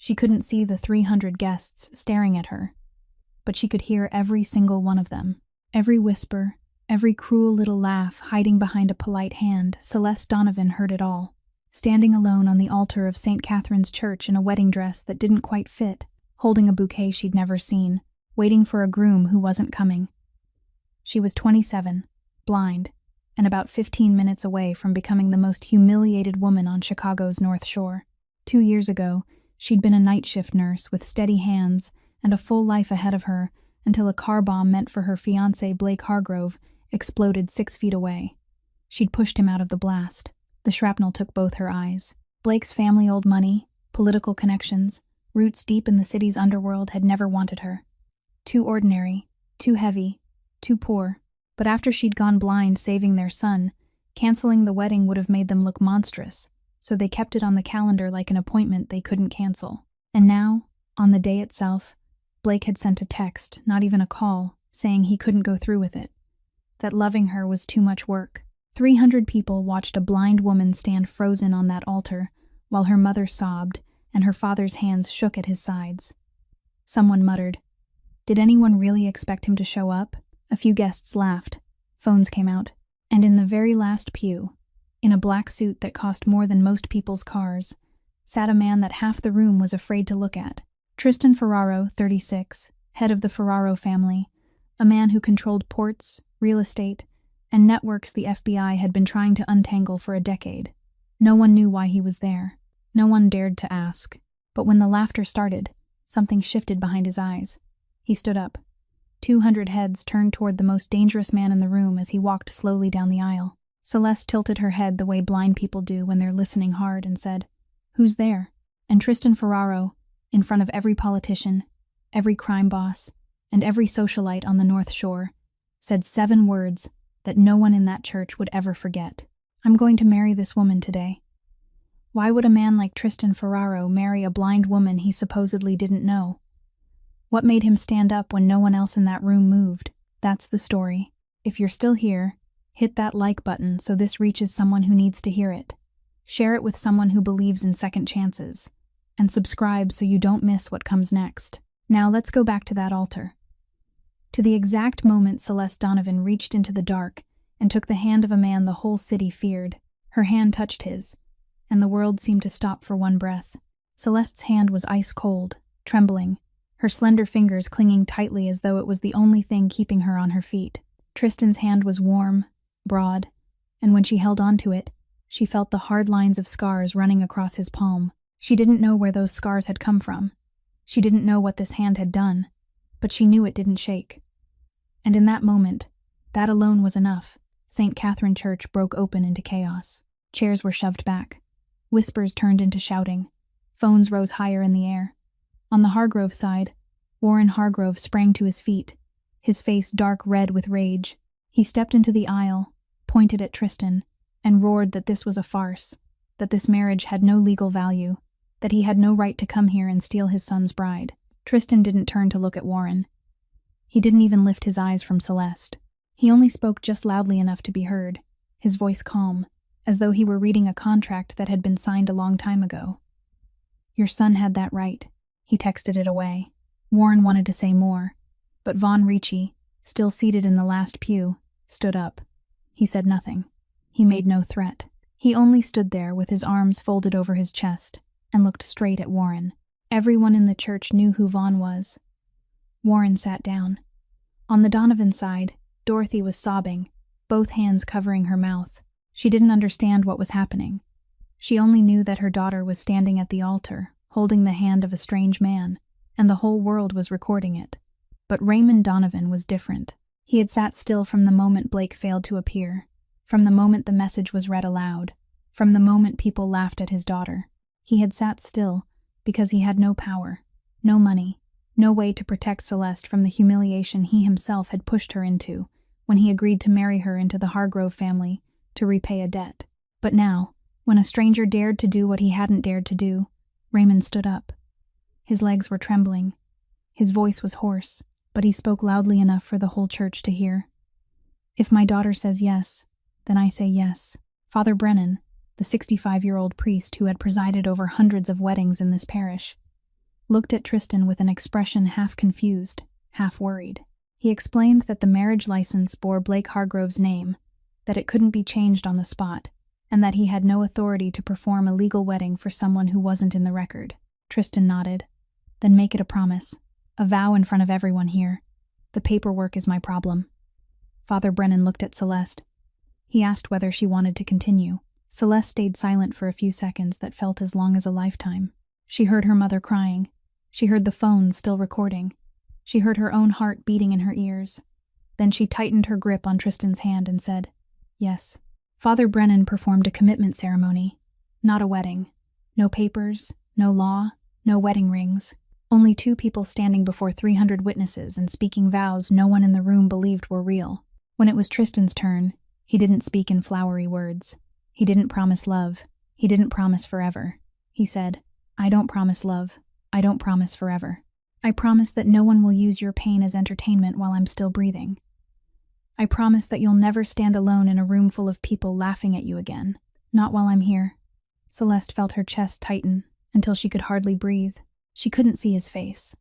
She couldn't see the 300 guests staring at her, but she could hear every single one of them. Every whisper, every cruel little laugh hiding behind a polite hand. Celeste Donovan heard it all. Standing alone on the altar of St. Catherine's Church in a wedding dress that didn't quite fit, holding a bouquet she'd never seen, waiting for a groom who wasn't coming. She was 27, blind, and about 15 minutes away from becoming the most humiliated woman on Chicago's North Shore. 2 years ago, she'd been a night shift nurse with steady hands and a full life ahead of her until a car bomb meant for her fiancé Blake Hargrove exploded 6 feet away. She'd pushed him out of the blast. The shrapnel took both her eyes. Blake's family, old money, political connections, roots deep in the city's underworld had never wanted her. Too ordinary, too heavy, too poor. But after she'd gone blind saving their son, canceling the wedding would have made them look monstrous, so they kept it on the calendar like an appointment they couldn't cancel. And now, on the day itself, Blake had sent a text, not even a call, saying he couldn't go through with it. That loving her was too much work. 300 people watched a blind woman stand frozen on that altar, while her mother sobbed and her father's hands shook at his sides. Someone muttered, "Did anyone really expect him to show up?" A few guests laughed. Phones came out. And in the very last pew, in a black suit that cost more than most people's cars, sat a man that half the room was afraid to look at. Tristan Ferraro, 36, head of the Ferraro family, a man who controlled ports, real estate, and networks the FBI had been trying to untangle for a decade. No one knew why he was there. No one dared to ask. But when the laughter started, something shifted behind his eyes. He stood up. 200 heads turned toward the most dangerous man in the room as he walked slowly down the aisle. Celeste tilted her head the way blind people do when they're listening hard and said, "Who's there?" And Tristan Ferraro, in front of every politician, every crime boss, and every socialite on the North Shore, said 7 words that no one in that church would ever forget. "I'm going to marry this woman today." Why would a man like Tristan Ferraro marry a blind woman he supposedly didn't know? What made him stand up when no one else in that room moved? That's the story. If you're still here, hit that like button so this reaches someone who needs to hear it. Share it with someone who believes in second chances. And subscribe so you don't miss what comes next. Now let's go back to that altar. To the exact moment Celeste Donovan reached into the dark and took the hand of a man the whole city feared. Her hand touched his, and the world seemed to stop for one breath. Celeste's hand was ice cold, trembling, her slender fingers clinging tightly as though it was the only thing keeping her on her feet. Tristan's hand was warm, broad, and when she held onto it, she felt the hard lines of scars running across his palm. She didn't know where those scars had come from. She didn't know what this hand had done, but she knew it didn't shake. And in that moment, that alone was enough. St. Catherine Church broke open into chaos. Chairs were shoved back. Whispers turned into shouting. Phones rose higher in the air. On the Hargrove side, Warren Hargrove sprang to his feet, his face dark red with rage. He stepped into the aisle, pointed at Tristan, and roared that this was a farce, that this marriage had no legal value, that he had no right to come here and steal his son's bride. Tristan didn't turn to look at Warren. He didn't even lift his eyes from Celeste. He only spoke just loudly enough to be heard, his voice calm, as though he were reading a contract that had been signed a long time ago. "Your son had that right." He texted it away. Warren wanted to say more, but Von Ricci, still seated in the last pew, stood up. He said nothing. He made no threat. He only stood there with his arms folded over his chest and looked straight at Warren. Everyone in the church knew who Von was. Warren sat down. On the Donovan side, Dorothy was sobbing, both hands covering her mouth. She didn't understand what was happening. She only knew that her daughter was standing at the altar, holding the hand of a strange man, and the whole world was recording it. But Raymond Donovan was different. He had sat still from the moment Blake failed to appear, from the moment the message was read aloud, from the moment people laughed at his daughter. He had sat still because he had no power, no money, no way to protect Celeste from the humiliation he himself had pushed her into when he agreed to marry her into the Hargrove family to repay a debt. But now, when a stranger dared to do what he hadn't dared to do, Raymond stood up. His legs were trembling. His voice was hoarse, but he spoke loudly enough for the whole church to hear. "If my daughter says yes, then I say yes." Father Brennan, the 65-year-old priest who had presided over hundreds of weddings in this parish, looked at Tristan with an expression half confused, half worried. He explained that the marriage license bore Blake Hargrove's name, that it couldn't be changed on the spot, and that he had no authority to perform a legal wedding for someone who wasn't in the record. Tristan nodded. Then make it a promise. A vow in front of everyone here. The paperwork is my problem. Father Brennan looked at Celeste. He asked whether she wanted to continue. Celeste stayed silent for a few seconds that felt as long as a lifetime. She heard her mother crying. She heard the phone still recording. She heard her own heart beating in her ears. Then she tightened her grip on Tristan's hand and said, "Yes." Father Brennan performed a commitment ceremony, not a wedding. No papers, no law, no wedding rings. Only two people standing before 300 witnesses and speaking vows no one in the room believed were real. When it was Tristan's turn, he didn't speak in flowery words. He didn't promise love. He didn't promise forever. He said, "I don't promise love. I don't promise forever. I promise that no one will use your pain as entertainment while I'm still breathing. I promise that you'll never stand alone in a room full of people laughing at you again. Not while I'm here." Celeste felt her chest tighten until she could hardly breathe. She couldn't see his face.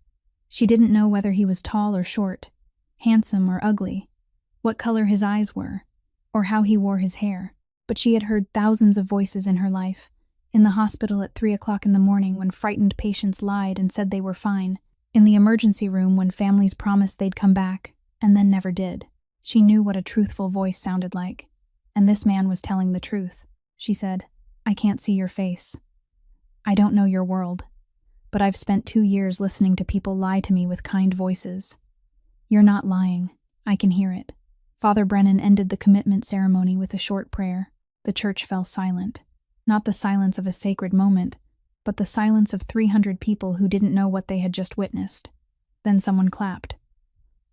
She didn't know whether he was tall or short, handsome or ugly, what color his eyes were, or how he wore his hair. But she had heard thousands of voices in her life, in the hospital at 3 o'clock in the morning when frightened patients lied and said they were fine, in the emergency room when families promised they'd come back and then never did. She knew what a truthful voice sounded like, and this man was telling the truth. She said, "I can't see your face. I don't know your world, but I've spent 2 years listening to people lie to me with kind voices. You're not lying. I can hear it." Father Brennan ended the commitment ceremony with a short prayer. The church fell silent. Not the silence of a sacred moment, but the silence of 300 people who didn't know what they had just witnessed. Then someone clapped.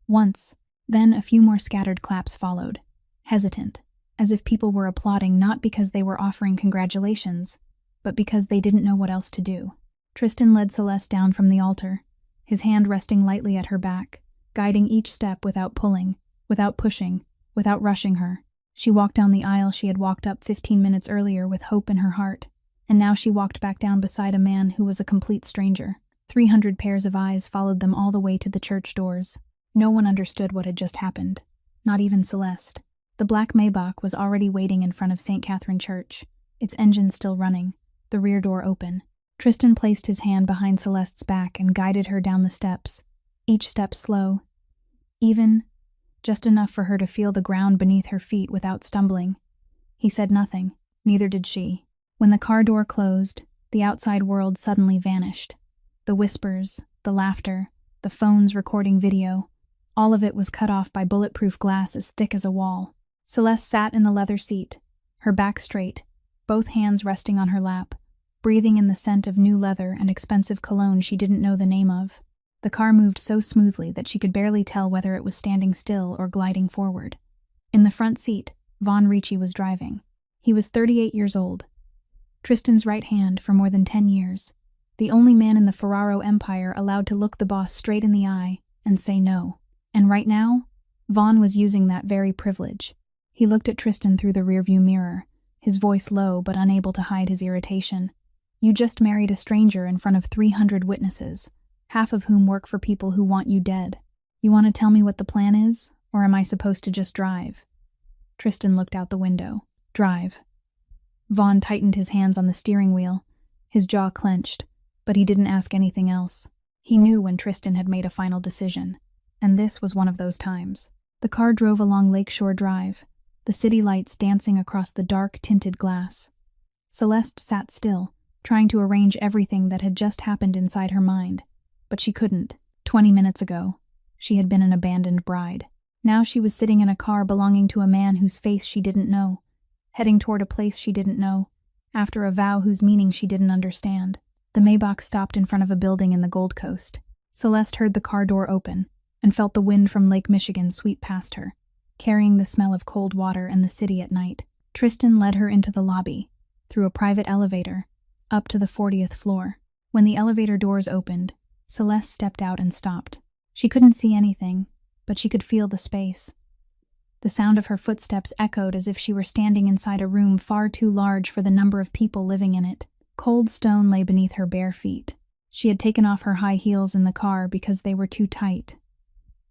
Once. Then a few more scattered claps followed, hesitant, as if people were applauding not because they were offering congratulations, but because they didn't know what else to do. Tristan led Celeste down from the altar, his hand resting lightly at her back, guiding each step without pulling, without pushing, without rushing her. She walked down the aisle she had walked up 15 minutes earlier with hope in her heart, and now she walked back down beside a man who was a complete stranger. 300 pairs of eyes followed them all the way to the church doors. No one understood what had just happened, not even Celeste. The black Maybach was already waiting in front of St. Catherine Church, its engine still running, the rear door open. Tristan placed his hand behind Celeste's back and guided her down the steps, each step slow, even, just enough for her to feel the ground beneath her feet without stumbling. He said nothing, neither did she. When the car door closed, the outside world suddenly vanished. The whispers, the laughter, the phones recording video, all of it was cut off by bulletproof glass as thick as a wall. Celeste sat in the leather seat, her back straight, both hands resting on her lap, breathing in the scent of new leather and expensive cologne she didn't know the name of. The car moved so smoothly that she could barely tell whether it was standing still or gliding forward. In the front seat, Von Ricci was driving. He was 38 years old. Tristan's right hand for more than 10 years. The only man in the Ferraro Empire allowed to look the boss straight in the eye and say no. And right now, Von was using that very privilege. He looked at Tristan through the rearview mirror, his voice low but unable to hide his irritation. "You just married a stranger in front of 300 witnesses. Half of whom work for people who want you dead. You want to tell me what the plan is, or am I supposed to just drive?" Tristan looked out the window. "Drive." Vaughn tightened his hands on the steering wheel, his jaw clenched, but he didn't ask anything else. He knew when Tristan had made a final decision, and this was one of those times. The car drove along Lakeshore Drive, the city lights dancing across the dark, tinted glass. Celeste sat still, trying to arrange everything that had just happened inside her mind. But she couldn't. 20 minutes ago, she had been an abandoned bride. Now she was sitting in a car belonging to a man whose face she didn't know, heading toward a place she didn't know, after a vow whose meaning she didn't understand. The Maybach stopped in front of a building in the Gold Coast. Celeste heard the car door open and felt the wind from Lake Michigan sweep past her, carrying the smell of cold water and the city at night. Tristan led her into the lobby, through a private elevator, up to the 40th floor. When the elevator doors opened, Celeste stepped out and stopped. She couldn't see anything, but she could feel the space. The sound of her footsteps echoed as if she were standing inside a room far too large for the number of people living in it. Cold stone lay beneath her bare feet. She had taken off her high heels in the car because they were too tight.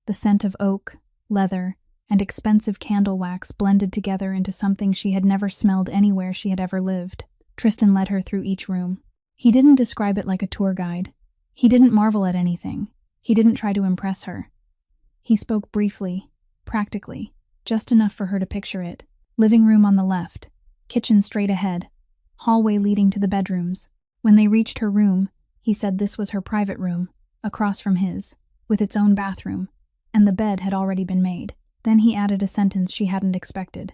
The scent of oak, leather, and expensive candle wax blended together into something she had never smelled anywhere she had ever lived. Tristan led her through each room. He didn't describe it like a tour guide. He didn't marvel at anything. He didn't try to impress her. He spoke briefly, practically, just enough for her to picture it. Living room on the left, kitchen straight ahead, hallway leading to the bedrooms. When they reached her room, he said this was her private room, across from his, with its own bathroom, and the bed had already been made. Then he added a sentence she hadn't expected.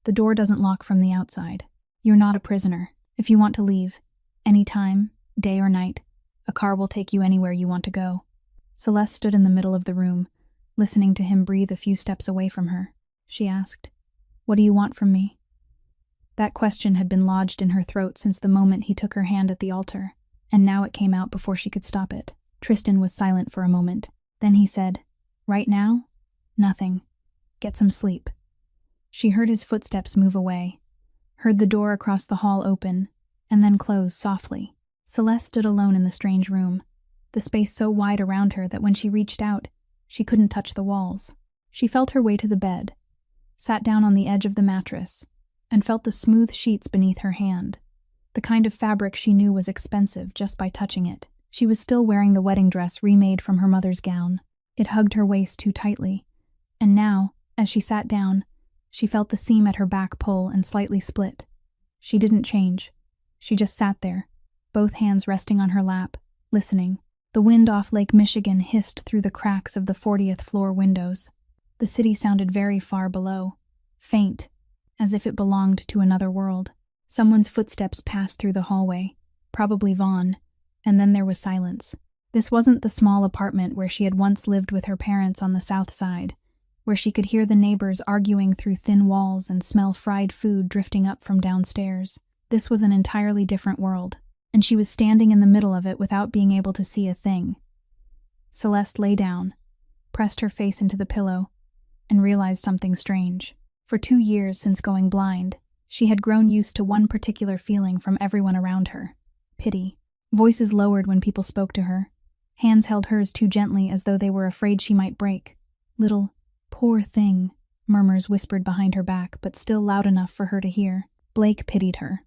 The door doesn't lock from the outside. You're not a prisoner. If you want to leave, any time, day or night, a car will take you anywhere you want to go. Celeste stood in the middle of the room, listening to him breathe a few steps away from her. She asked, "What do you want from me?" That question had been lodged in her throat since the moment he took her hand at the altar, and now it came out before she could stop it. Tristan was silent for a moment. Then he said, "Right now? Nothing. Get some sleep." She heard his footsteps move away, heard the door across the hall open, and then close softly. Celeste stood alone in the strange room, the space so wide around her that when she reached out, she couldn't touch the walls. She felt her way to the bed, sat down on the edge of the mattress, and felt the smooth sheets beneath her hand, the kind of fabric she knew was expensive just by touching it. She was still wearing the wedding dress remade from her mother's gown. It hugged her waist too tightly, and now, as she sat down, she felt the seam at her back pull and slightly split. She didn't change. She just sat there, both hands resting on her lap, listening. The wind off Lake Michigan hissed through the cracks of the 40th floor windows. The city sounded very far below, faint, as if it belonged to another world. Someone's footsteps passed through the hallway, probably Vaughn, and then there was silence. This wasn't the small apartment where she had once lived with her parents on the south side, where she could hear the neighbors arguing through thin walls and smell fried food drifting up from downstairs. This was an entirely different world, and she was standing in the middle of it without being able to see a thing. Celeste lay down, pressed her face into the pillow, and realized something strange. For 2 years since going blind, she had grown used to one particular feeling from everyone around her: pity. Voices lowered when people spoke to her. Hands held hers too gently as though they were afraid she might break. "Little, poor thing," murmurs whispered behind her back, but still loud enough for her to hear. Blake pitied her.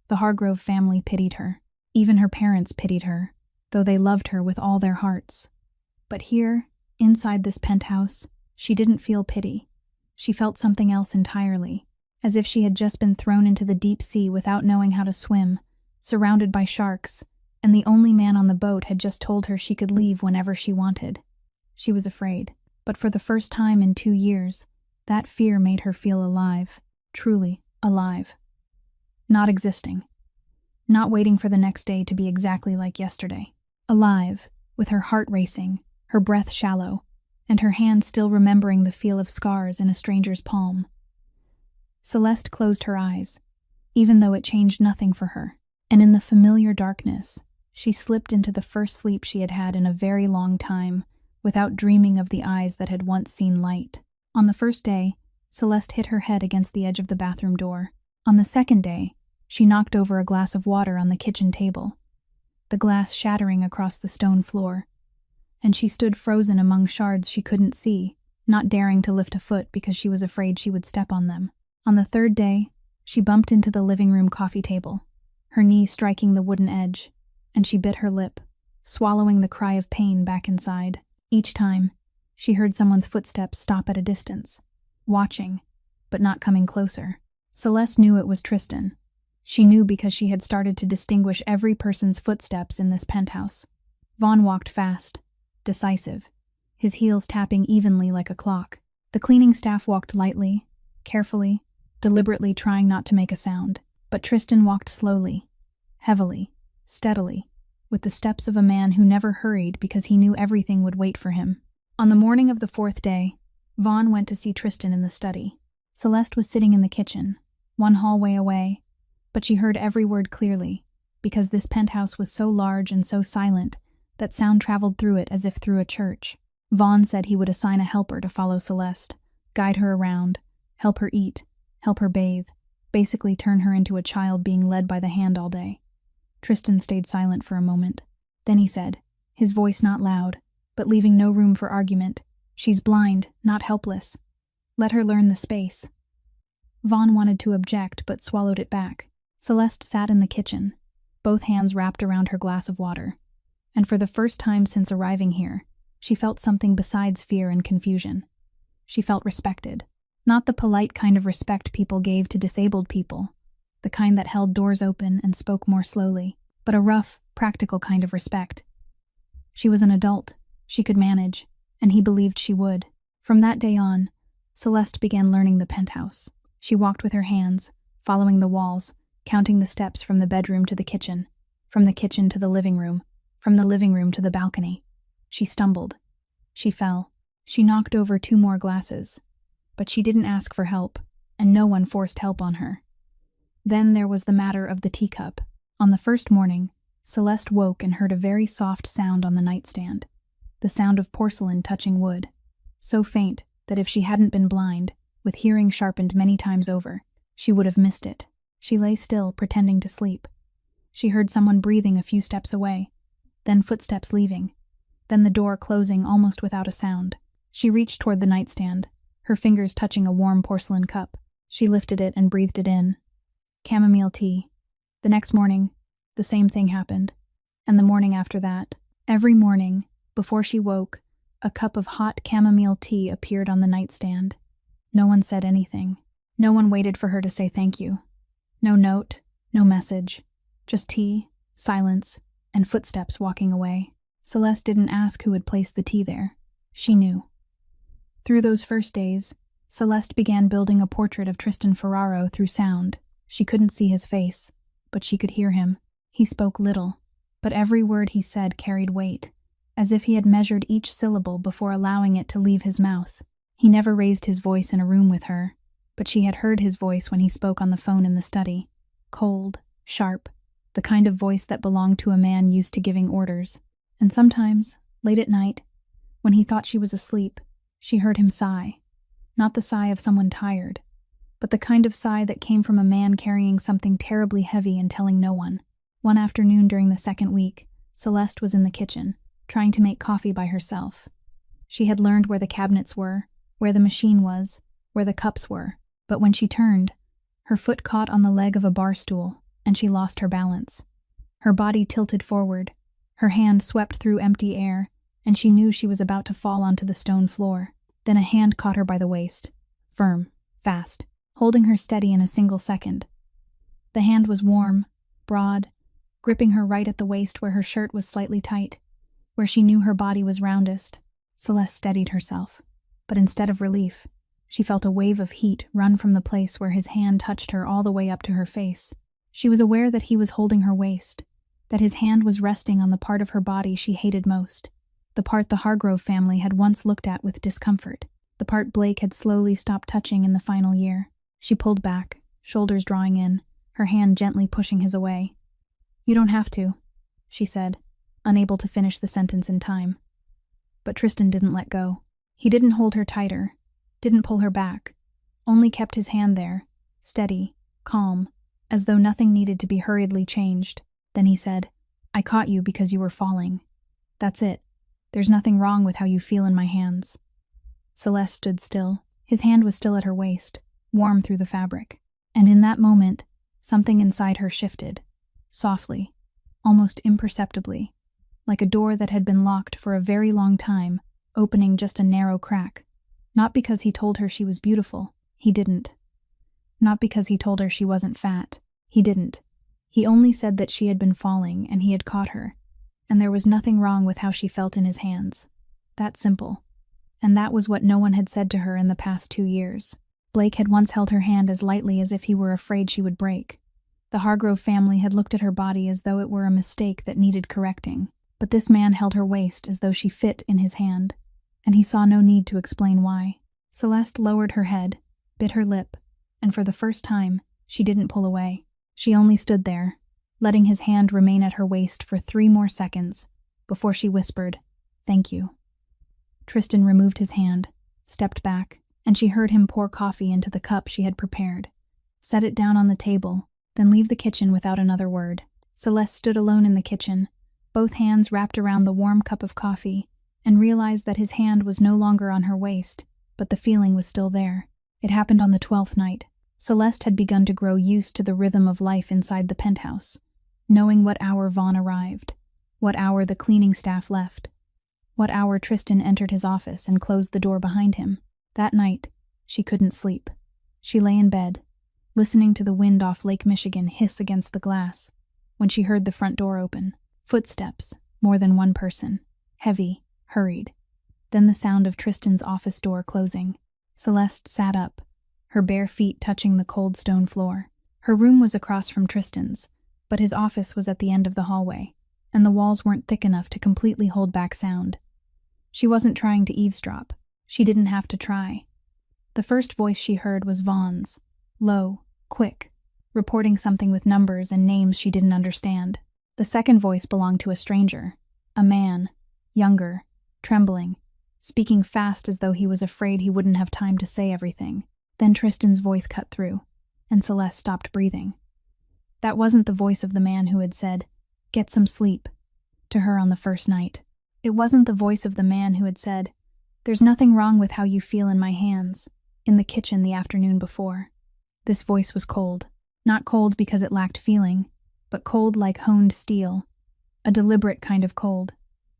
The Hargrove family pitied her. Even her parents pitied her, though they loved her with all their hearts. But here, inside this penthouse, she didn't feel pity. She felt something else entirely, as if she had just been thrown into the deep sea without knowing how to swim, surrounded by sharks, and the only man on the boat had just told her she could leave whenever she wanted. She was afraid, but for the first time in 2 years, that fear made her feel alive, truly alive. Not existing. Not waiting for the next day to be exactly like yesterday. Alive, with her heart racing, her breath shallow, and her hand still remembering the feel of scars in a stranger's palm. Celeste closed her eyes, even though it changed nothing for her, and in the familiar darkness, she slipped into the first sleep she had had in a very long time, without dreaming of the eyes that had once seen light. On the first day, Celeste hit her head against the edge of the bathroom door. On the second day, she knocked over a glass of water on the kitchen table, the glass shattering across the stone floor, and she stood frozen among shards she couldn't see, not daring to lift a foot because she was afraid she would step on them. On the third day, she bumped into the living room coffee table, her knee striking the wooden edge, and she bit her lip, swallowing the cry of pain back inside. Each time, she heard someone's footsteps stop at a distance, watching, but not coming closer. Celeste knew it was Tristan. She knew because she had started to distinguish every person's footsteps in this penthouse. Vaughn walked fast, decisive, his heels tapping evenly like a clock. The cleaning staff walked lightly, carefully, deliberately trying not to make a sound. But Tristan walked slowly, heavily, steadily, with the steps of a man who never hurried because he knew everything would wait for him. On the morning of the 4th day, Vaughn went to see Tristan in the study. Celeste was sitting in the kitchen, one hallway away, but she heard every word clearly, because this penthouse was so large and so silent that sound traveled through it as if through a church. Vaughn said he would assign a helper to follow Celeste, guide her around, help her eat, help her bathe, basically turn her into a child being led by the hand all day. Tristan stayed silent for a moment. Then he said, his voice not loud, but leaving no room for argument, "She's blind, not helpless. Let her learn the space." Vaughn wanted to object, but swallowed it back. Celeste sat in the kitchen, both hands wrapped around her glass of water. And for the first time since arriving here, she felt something besides fear and confusion. She felt respected. Not the polite kind of respect people gave to disabled people, the kind that held doors open and spoke more slowly, but a rough, practical kind of respect. She was an adult, she could manage, and he believed she would. From that day on, Celeste began learning the penthouse. She walked with her hands, following the walls, counting the steps from the bedroom to the kitchen, from the kitchen to the living room, from the living room to the balcony. She stumbled. She fell. She knocked over 2 more glasses. But she didn't ask for help, and no one forced help on her. Then there was the matter of the teacup. On the first morning, Celeste woke and heard a very soft sound on the nightstand, the sound of porcelain touching wood, so faint that if she hadn't been blind, with hearing sharpened many times over, she would have missed it. She lay still, pretending to sleep. She heard someone breathing a few steps away, then footsteps leaving, then the door closing almost without a sound. She reached toward the nightstand, her fingers touching a warm porcelain cup. She lifted it and breathed it in. Chamomile tea. The next morning, the same thing happened. And the morning after that, every morning, before she woke, a cup of hot chamomile tea appeared on the nightstand. No one said anything. No one waited for her to say thank you. No note, no message. Just tea, silence, and footsteps walking away. Celeste didn't ask who had placed the tea there. She knew. Through those first days, Celeste began building a portrait of Tristan Ferraro through sound. She couldn't see his face, but she could hear him. He spoke little, but every word he said carried weight, as if he had measured each syllable before allowing it to leave his mouth. He never raised his voice in a room with her, but she had heard his voice when he spoke on the phone in the study. Cold, sharp, the kind of voice that belonged to a man used to giving orders. And sometimes, late at night, when he thought she was asleep, she heard him sigh. Not the sigh of someone tired, but the kind of sigh that came from a man carrying something terribly heavy and telling no one. One afternoon during the second week, Celeste was in the kitchen, trying to make coffee by herself. She had learned where the cabinets were, where the machine was, where the cups were, but when she turned, her foot caught on the leg of a bar stool, and she lost her balance. Her body tilted forward, her hand swept through empty air, and she knew she was about to fall onto the stone floor. Then a hand caught her by the waist, firm, fast, holding her steady in a single second. The hand was warm, broad, gripping her right at the waist where her shirt was slightly tight, where she knew her body was roundest. Celeste steadied herself, but instead of relief, she felt a wave of heat run from the place where his hand touched her all the way up to her face. She was aware that he was holding her waist, that his hand was resting on the part of her body she hated most, the part the Hargrove family had once looked at with discomfort, the part Blake had slowly stopped touching in the final year. She pulled back, shoulders drawing in, her hand gently pushing his away. "You don't have to," she said, unable to finish the sentence in time. But Tristan didn't let go. He didn't hold her tighter, didn't pull her back, only kept his hand there, steady, calm, as though nothing needed to be hurriedly changed. Then he said, "I caught you because you were falling. That's it. There's nothing wrong with how you feel in my hands." Celeste stood still. His hand was still at her waist, warm through the fabric. And in that moment, something inside her shifted, softly, almost imperceptibly, like a door that had been locked for a very long time, opening just a narrow crack. Not because he told her she was beautiful. He didn't. Not because he told her she wasn't fat. He didn't. He only said that she had been falling and he had caught her, and there was nothing wrong with how she felt in his hands. That simple. And that was what no one had said to her in the past 2 years. Blake had once held her hand as lightly as if he were afraid she would break. The Hargrove family had looked at her body as though it were a mistake that needed correcting. But this man held her waist as though she fit in his hand, and he saw no need to explain why. Celeste lowered her head, bit her lip, and for the first time, she didn't pull away. She only stood there, letting his hand remain at her waist for 3 more seconds, before she whispered, "Thank you." Tristan removed his hand, stepped back, and she heard him pour coffee into the cup she had prepared, set it down on the table, then leave the kitchen without another word. Celeste stood alone in the kitchen, both hands wrapped around the warm cup of coffee, and realized that his hand was no longer on her waist, but the feeling was still there. It happened on the 12th night. Celeste had begun to grow used to the rhythm of life inside the penthouse, knowing what hour Vaughn arrived, what hour the cleaning staff left, what hour Tristan entered his office and closed the door behind him. That night, she couldn't sleep. She lay in bed, listening to the wind off Lake Michigan hiss against the glass, when she heard the front door open. Footsteps, more than one person, heavy, hurried. Then the sound of Tristan's office door closing. Celeste sat up, her bare feet touching the cold stone floor. Her room was across from Tristan's, but his office was at the end of the hallway, and the walls weren't thick enough to completely hold back sound. She wasn't trying to eavesdrop. She didn't have to try. The first voice she heard was Vaughn's, low, quick, reporting something with numbers and names she didn't understand. The second voice belonged to a stranger, a man, younger, trembling, speaking fast as though he was afraid he wouldn't have time to say everything. Then Tristan's voice cut through, and Celeste stopped breathing. That wasn't the voice of the man who had said, "Get some sleep," to her on the first night. It wasn't the voice of the man who had said, "There's nothing wrong with how you feel in my hands," in the kitchen the afternoon before. This voice was cold. Not cold because it lacked feeling, but cold like honed steel. A deliberate kind of cold.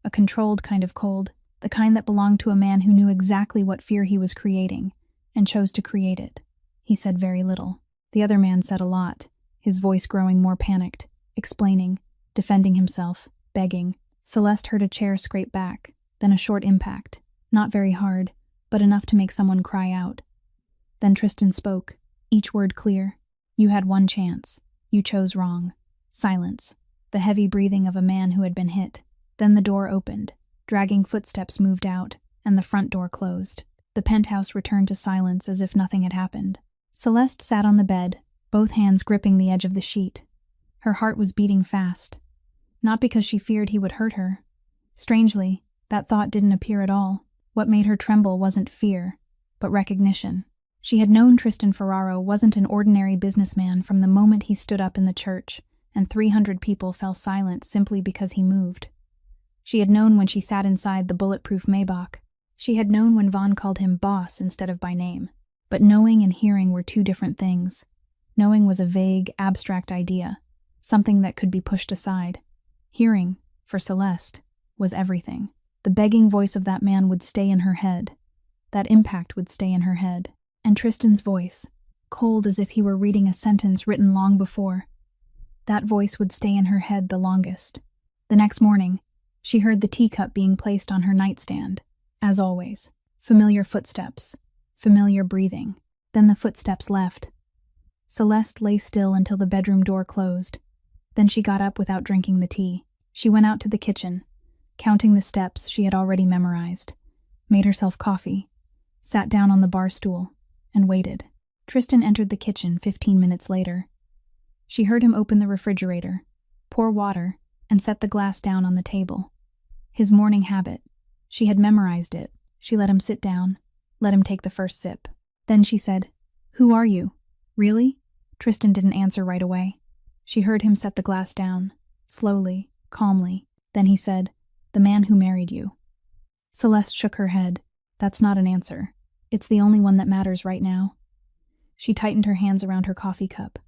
A controlled kind of cold. The kind that belonged to a man who knew exactly what fear he was creating, and chose to create it. He said very little. The other man said a lot, his voice growing more panicked, explaining, defending himself, begging. Celeste heard a chair scrape back, then a short impact, not very hard, but enough to make someone cry out. Then Tristan spoke, each word clear. "You had one chance. You chose wrong." Silence. The heavy breathing of a man who had been hit. Then the door opened. Dragging footsteps moved out, and the front door closed. The penthouse returned to silence as if nothing had happened. Celeste sat on the bed, both hands gripping the edge of the sheet. Her heart was beating fast. Not because she feared he would hurt her. Strangely, that thought didn't appear at all. What made her tremble wasn't fear, but recognition. She had known Tristan Ferraro wasn't an ordinary businessman from the moment he stood up in the church, and 300 people fell silent simply because he moved. She had known when she sat inside the bulletproof Maybach. She had known when Vaughn called him boss instead of by name. But knowing and hearing were two different things. Knowing was a vague, abstract idea, something that could be pushed aside. Hearing, for Celeste, was everything. The begging voice of that man would stay in her head. That impact would stay in her head. And Tristan's voice, cold as if he were reading a sentence written long before. That voice would stay in her head the longest. The next morning, she heard the teacup being placed on her nightstand. As always, familiar footsteps, familiar breathing. Then the footsteps left. Celeste lay still until the bedroom door closed. Then she got up without drinking the tea. She went out to the kitchen, counting the steps she had already memorized, made herself coffee, sat down on the bar stool, and waited. Tristan entered the kitchen 15 minutes later. She heard him open the refrigerator, pour water, and set the glass down on the table. His morning habit. She had memorized it. She let him sit down, let him take the first sip. Then she said, "Who are you?" "Really?" Tristan didn't answer right away. She heard him set the glass down, slowly, calmly. Then he said, "The man who married you." Celeste shook her head. "That's not an answer. It's the only one that matters right now." She tightened her hands around her coffee cup.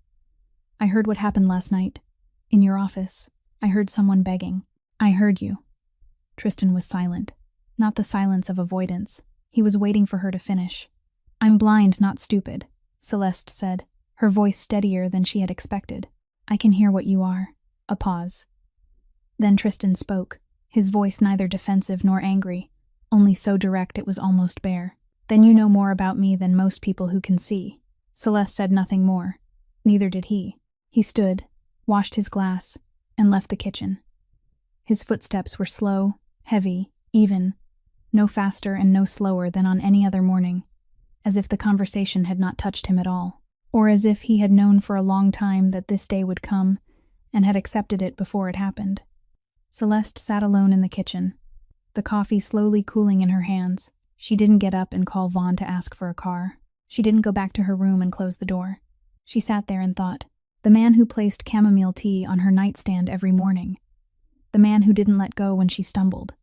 "I heard what happened last night. In your office. I heard someone begging. I heard you." Tristan was silent. Not the silence of avoidance. He was waiting for her to finish. "I'm blind, not stupid," Celeste said, her voice steadier than she had expected. "I can hear what you are." A pause. Then Tristan spoke, his voice neither defensive nor angry, only so direct it was almost bare. "Then you know more about me than most people who can see." Celeste said nothing more. Neither did he. He stood, washed his glass, and left the kitchen. His footsteps were slow, heavy, even, no faster and no slower than on any other morning, as if the conversation had not touched him at all, or as if he had known for a long time that this day would come and had accepted it before it happened. Celeste sat alone in the kitchen, the coffee slowly cooling in her hands. She didn't get up and call Vaughn to ask for a car. She didn't go back to her room and close the door. She sat there and thought, the man who placed chamomile tea on her nightstand every morning, The man who didn't let go when she stumbled.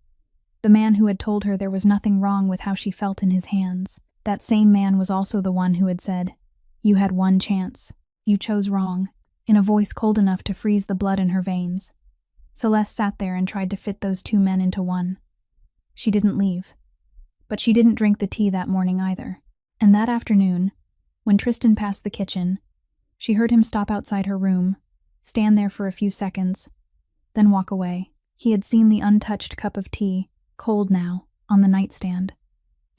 The man who had told her there was nothing wrong with how she felt in his hands. That same man was also the one who had said, "You had one chance. You chose wrong," in a voice cold enough to freeze the blood in her veins. Celeste sat there and tried to fit those two men into one. She didn't leave. But she didn't drink the tea that morning either. And that afternoon, when Tristan passed the kitchen, she heard him stop outside her room, stand there for a few seconds, then walk away. He had seen the untouched cup of tea, cold now, on the nightstand,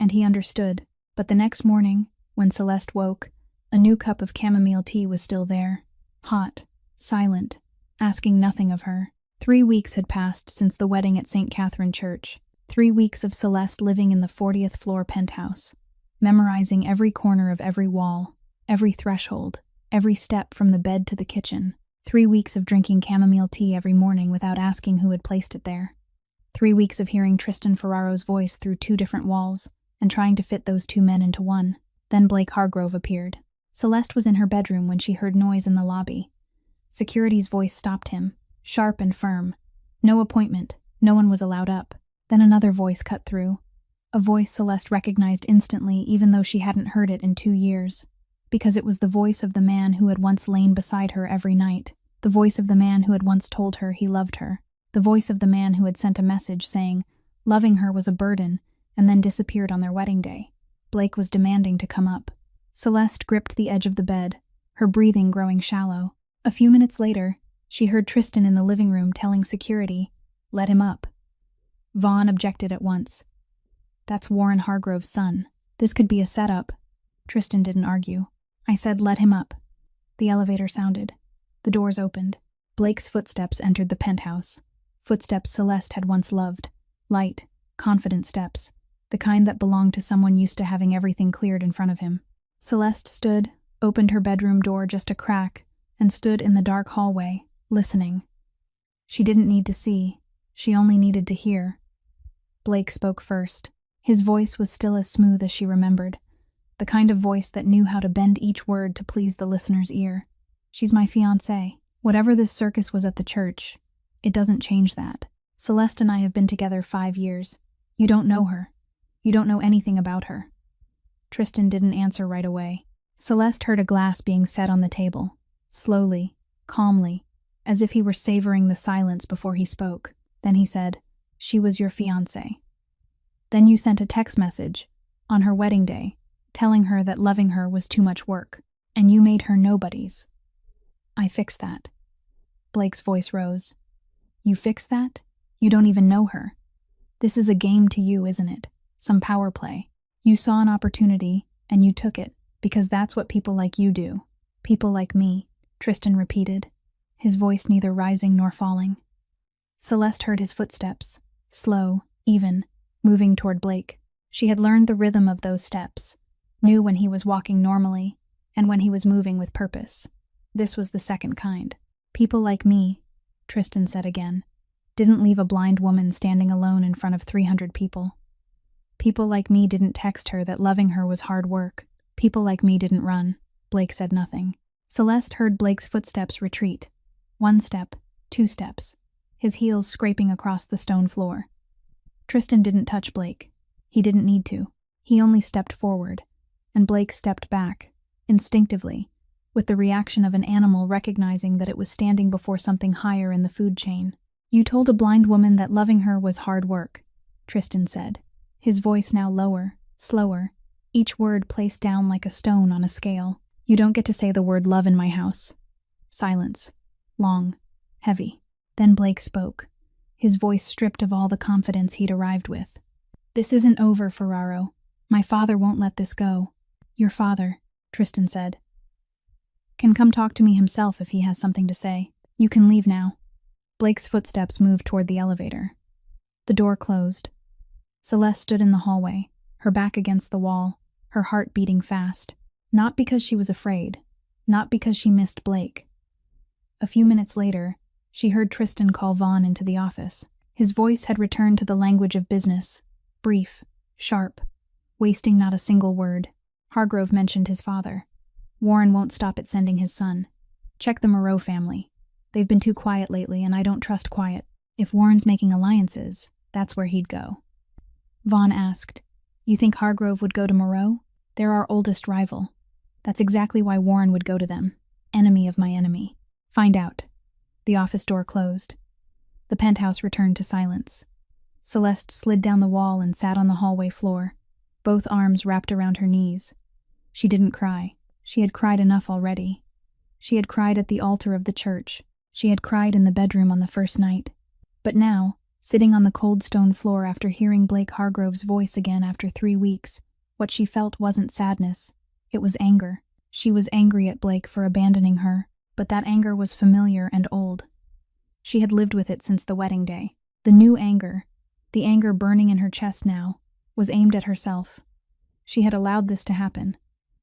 and he understood. But the next morning, when Celeste woke, a new cup of chamomile tea was still there, hot, silent, asking nothing of her. 3 weeks had passed since the wedding at St. Catherine Church. 3 weeks of Celeste living in the 40th floor penthouse, memorizing every corner of every wall, every threshold, every step from the bed to the kitchen. 3 weeks of drinking chamomile tea every morning without asking who had placed it there. 3 weeks of hearing Tristan Ferraro's voice through 2 different walls and trying to fit those 2 men into one. Then Blake Hargrove appeared. Celeste was in her bedroom when she heard noise in the lobby. Security's voice stopped him, sharp and firm. No appointment. No one was allowed up. Then another voice cut through. A voice Celeste recognized instantly, even though she hadn't heard it in 2 years. Because it was the voice of the man who had once lain beside her every night. The voice of the man who had once told her he loved her. The voice of the man who had sent a message saying loving her was a burden and then disappeared on their wedding day. Blake was demanding to come up. Celeste gripped the edge of the bed, her breathing growing shallow. A few minutes later, she heard Tristan in the living room telling security, "Let him up." Vaughn objected at once. "That's Warren Hargrove's son. This could be a setup." Tristan didn't argue. "I said let him up." The elevator sounded. The doors opened. Blake's footsteps entered the penthouse. Footsteps Celeste had once loved. Light, confident steps. The kind that belonged to someone used to having everything cleared in front of him. Celeste stood, opened her bedroom door just a crack, and stood in the dark hallway, listening. She didn't need to see. She only needed to hear. Blake spoke first. His voice was still as smooth as she remembered. The kind of voice that knew how to bend each word to please the listener's ear. "She's my fiancée. Whatever this circus was at the church, it doesn't change that. Celeste and I have been together 5 years. You don't know her. You don't know anything about her." Tristan didn't answer right away. Celeste heard a glass being set on the table, slowly, calmly, as if he were savoring the silence before he spoke. Then he said, "She was your fiancée. Then you sent a text message, on her wedding day, telling her that loving her was too much work, and you made her nobody's. I fixed that." Blake's voice rose. "You fixed that? You don't even know her. This is a game to you, isn't it? Some power play. You saw an opportunity, and you took it, because that's what people like you do. People like me," Tristan repeated, his voice neither rising nor falling. Celeste heard his footsteps, slow, even, moving toward Blake. She had learned the rhythm of those steps, knew when he was walking normally, and when he was moving with purpose. This was the second kind. "People like me," Tristan said again, "didn't leave a blind woman standing alone in front of 300 people. People like me didn't text her that loving her was hard work. People like me didn't run." Blake said nothing. Celeste heard Blake's footsteps retreat. 1 step, 2 steps, his heels scraping across the stone floor. Tristan didn't touch Blake. He didn't need to. He only stepped forward, and Blake stepped back, instinctively, with the reaction of an animal recognizing that it was standing before something higher in the food chain. "You told a blind woman that loving her was hard work," Tristan said, his voice now lower, slower, each word placed down like a stone on a scale. "You don't get to say the word love in my house." Silence. Long. Heavy. Then Blake spoke, his voice stripped of all the confidence he'd arrived with. "This isn't over, Ferraro. My father won't let this go." "Your father," Tristan said, "can come talk to me himself if he has something to say. You can leave now." Blake's footsteps moved toward the elevator. The door closed. Celeste stood in the hallway, her back against the wall, her heart beating fast. Not because she was afraid, not because she missed Blake. A few minutes later, she heard Tristan call Vaughn into the office. His voice had returned to the language of business, brief, sharp, wasting not a single word. Hargrove mentioned his father. "Warren won't stop at sending his son. Check the Moreau family. They've been too quiet lately, and I don't trust quiet." If Warren's making alliances, that's where he'd go. Vaughn asked, "You think Hargrove would go to Moreau? They're our oldest rival. That's exactly why Warren would go to them. Enemy of my enemy. Find out." The office door closed. The penthouse returned to silence. Celeste slid down the wall and sat on the hallway floor, both arms wrapped around her knees. She didn't cry. She had cried enough already. She had cried at the altar of the church. She had cried in the bedroom on the first night. But now, sitting on the cold stone floor after hearing Blake Hargrove's voice again after 3 weeks, what she felt wasn't sadness. It was anger. She was angry at Blake for abandoning her, but that anger was familiar and old. She had lived with it since the wedding day. The new anger, the anger burning in her chest now, was aimed at herself. She had allowed this to happen.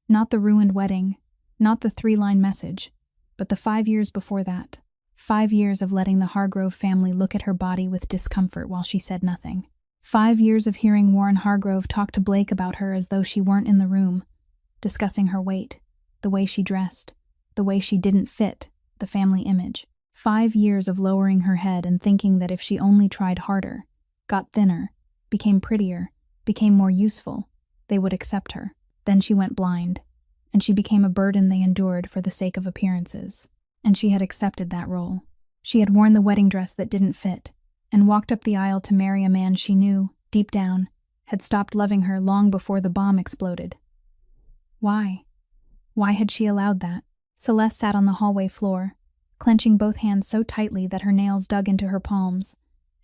Not the ruined wedding, not the 3-line message, but the 5 years before that. 5 years of letting the Hargrove family look at her body with discomfort while she said nothing. 5 years of hearing Warren Hargrove talk to Blake about her as though she weren't in the room, discussing her weight, the way she dressed, the way she didn't fit the family image. 5 years of lowering her head and thinking that if she only tried harder, got thinner, became prettier, became more useful, they would accept her. Then she went blind, and she became a burden they endured for the sake of appearances. And she had accepted that role. She had worn the wedding dress that didn't fit, and walked up the aisle to marry a man she knew, deep down, had stopped loving her long before the bomb exploded. Why? Why had she allowed that? Celeste sat on the hallway floor, clenching both hands so tightly that her nails dug into her palms,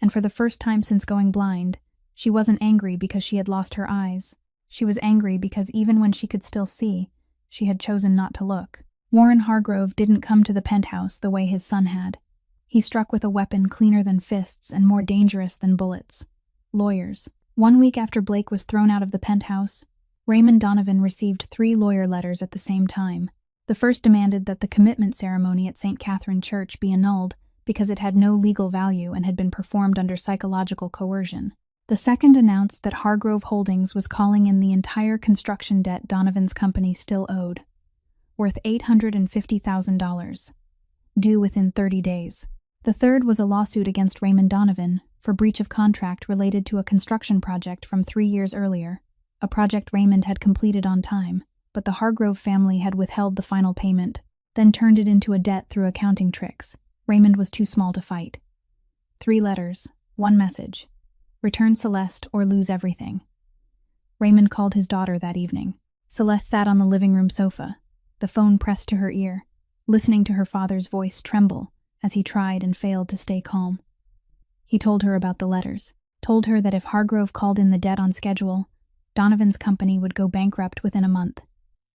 and for the first time since going blind, she wasn't angry because she had lost her eyes. She was angry because even when she could still see, she had chosen not to look. Warren Hargrove didn't come to the penthouse the way his son had. He struck with a weapon cleaner than fists and more dangerous than bullets. Lawyers. 1 week after Blake was thrown out of the penthouse, Raymond Donovan received 3 lawyer letters at the same time. The first demanded that the commitment ceremony at St. Catherine Church be annulled because it had no legal value and had been performed under psychological coercion. The second announced that Hargrove Holdings was calling in the entire construction debt Donovan's company still owed, worth $850,000, due within 30 days. The third was a lawsuit against Raymond Donovan for breach of contract related to a construction project from 3 years earlier, a project Raymond had completed on time, but the Hargrove family had withheld the final payment, then turned it into a debt through accounting tricks. Raymond was too small to fight. 3 letters, 1 message. Return Celeste or lose everything. Raymond called his daughter that evening. Celeste sat on the living room sofa, the phone pressed to her ear, listening to her father's voice tremble as he tried and failed to stay calm. He told her about the letters, told her that if Hargrove called in the debt on schedule, Donovan's company would go bankrupt within a month.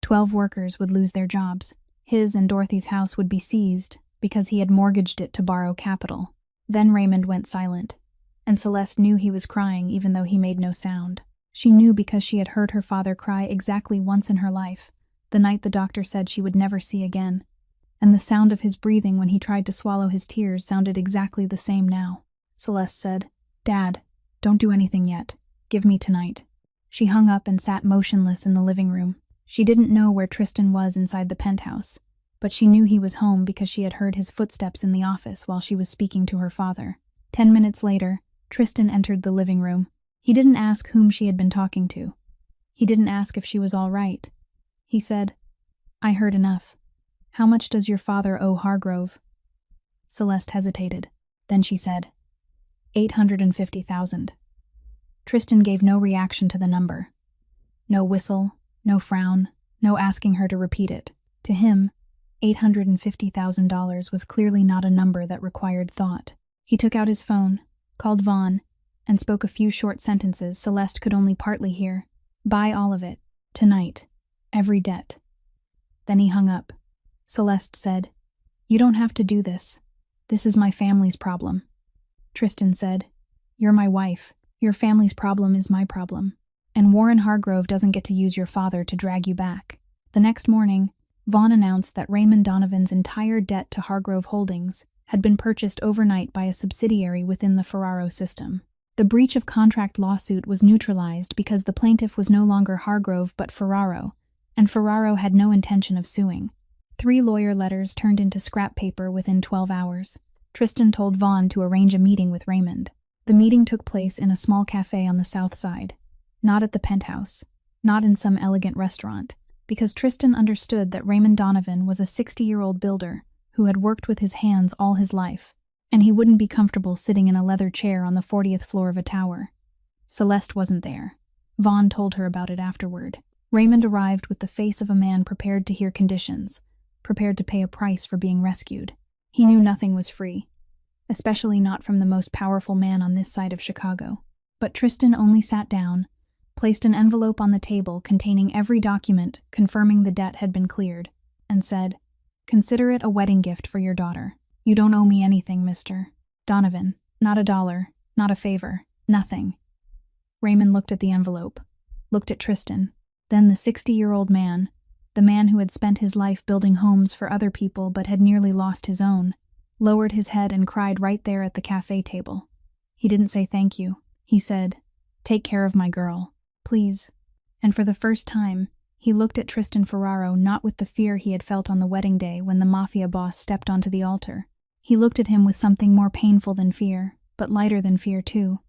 12 workers would lose their jobs. His and Dorothy's house would be seized because he had mortgaged it to borrow capital. Then Raymond went silent, and Celeste knew he was crying even though he made no sound. She knew because she had heard her father cry exactly once in her life, the night the doctor said she would never see again. And the sound of his breathing when he tried to swallow his tears sounded exactly the same now. Celeste said, "Dad, don't do anything yet. Give me tonight." She hung up and sat motionless in the living room. She didn't know where Tristan was inside the penthouse, but she knew he was home because she had heard his footsteps in the office while she was speaking to her father. 10 minutes later, Tristan entered the living room. He didn't ask whom she had been talking to. He didn't ask if she was all right. He said, "I heard enough. How much does your father owe Hargrove?" Celeste hesitated. Then she said, $850,000. Tristan gave no reaction to the number. No whistle, no frown, no asking her to repeat it. To him, $850,000 was clearly not a number that required thought. He took out his phone, called Vaughn, and spoke a few short sentences Celeste could only partly hear. "Buy all of it. Tonight. Every debt." Then he hung up. Celeste said, "You don't have to do this. This is my family's problem." Tristan said, "You're my wife. Your family's problem is my problem. And Warren Hargrove doesn't get to use your father to drag you back." The next morning, Vaughn announced that Raymond Donovan's entire debt to Hargrove Holdings had been purchased overnight by a subsidiary within the Ferraro system. The breach of contract lawsuit was neutralized because the plaintiff was no longer Hargrove but Ferraro, and Ferraro had no intention of suing. 3 lawyer letters turned into scrap paper within 12 hours. Tristan told Vaughn to arrange a meeting with Raymond. The meeting took place in a small cafe on the south side, not at the penthouse, not in some elegant restaurant, because Tristan understood that Raymond Donovan was a 60-year-old builder who had worked with his hands all his life, and he wouldn't be comfortable sitting in a leather chair on the 40th floor of a tower. Celeste wasn't there. Vaughn told her about it afterward. Raymond arrived with the face of a man prepared to hear conditions, prepared to pay a price for being rescued. He knew nothing was free, especially not from the most powerful man on this side of Chicago. But Tristan only sat down, placed an envelope on the table containing every document confirming the debt had been cleared, and said, "Consider it a wedding gift for your daughter. You don't owe me anything, Mr. Donovan. Not a dollar, not a favor, nothing." Raymond looked at the envelope, looked at Tristan, then the 60-year-old man, the man who had spent his life building homes for other people but had nearly lost his own, lowered his head and cried right there at the cafe table. He didn't say thank you. He said, "Take care of my girl, please." And for the first time, he looked at Tristan Ferraro not with the fear he had felt on the wedding day when the Mafia Boss stepped onto the altar. He looked at him with something more painful than fear, but lighter than fear too.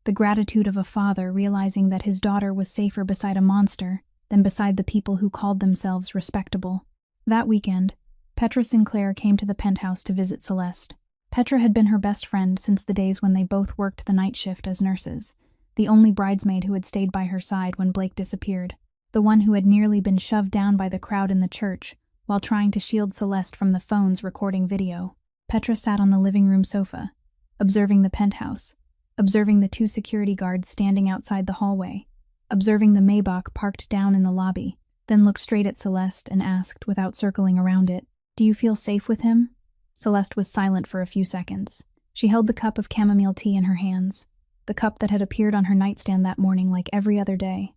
The gratitude of a father realizing that his daughter was safer beside a monster than beside the people who called themselves respectable. That weekend, Petra Sinclair came to the penthouse to visit Celeste. Petra had been her best friend since the days when they both worked the night shift as nurses, the only bridesmaid who had stayed by her side when Blake disappeared, the one who had nearly been shoved down by the crowd in the church while trying to shield Celeste from the phones recording video. Petra sat on the living room sofa, observing the penthouse, observing the 2 security guards standing outside the hallway, observing the Maybach parked down in the lobby, then looked straight at Celeste and asked, without circling around it, "Do you feel safe with him?" Celeste was silent for a few seconds. She held the cup of chamomile tea in her hands, the cup that had appeared on her nightstand that morning like every other day.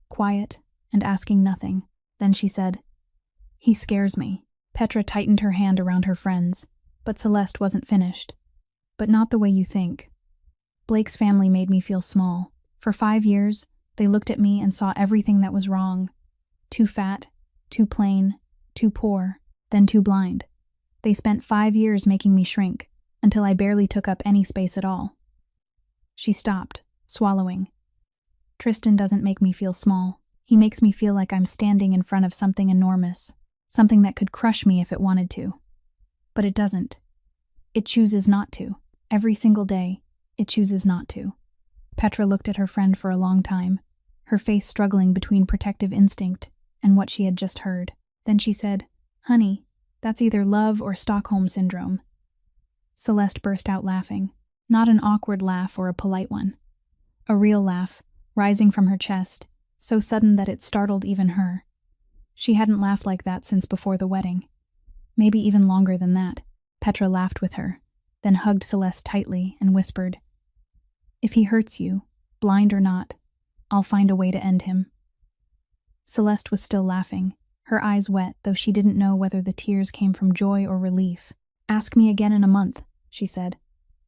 Quiet and asking nothing. Then she said, "He scares me." Petra tightened her hand around her friend's, but Celeste wasn't finished. "But not the way you think. Blake's family made me feel small. For 5 years, they looked at me and saw everything that was wrong. Too fat, too plain, too poor, then too blind. They spent 5 years making me shrink, until I barely took up any space at all." She stopped, swallowing. "Tristan doesn't make me feel small. He makes me feel like I'm standing in front of something enormous, something that could crush me if it wanted to. But it doesn't. It chooses not to. Every single day, it chooses not to." Petra looked at her friend for a long time, her face struggling between protective instinct and what she had just heard. Then she said, "Honey, that's either love or Stockholm Syndrome." Celeste burst out laughing, not an awkward laugh or a polite one. A real laugh, rising from her chest, so sudden that it startled even her. She hadn't laughed like that since before the wedding. Maybe even longer than that. Petra laughed with her, then hugged Celeste tightly and whispered, "If he hurts you, blind or not, I'll find a way to end him." Celeste was still laughing, her eyes wet, though she didn't know whether the tears came from joy or relief. "Ask me again in a month," she said.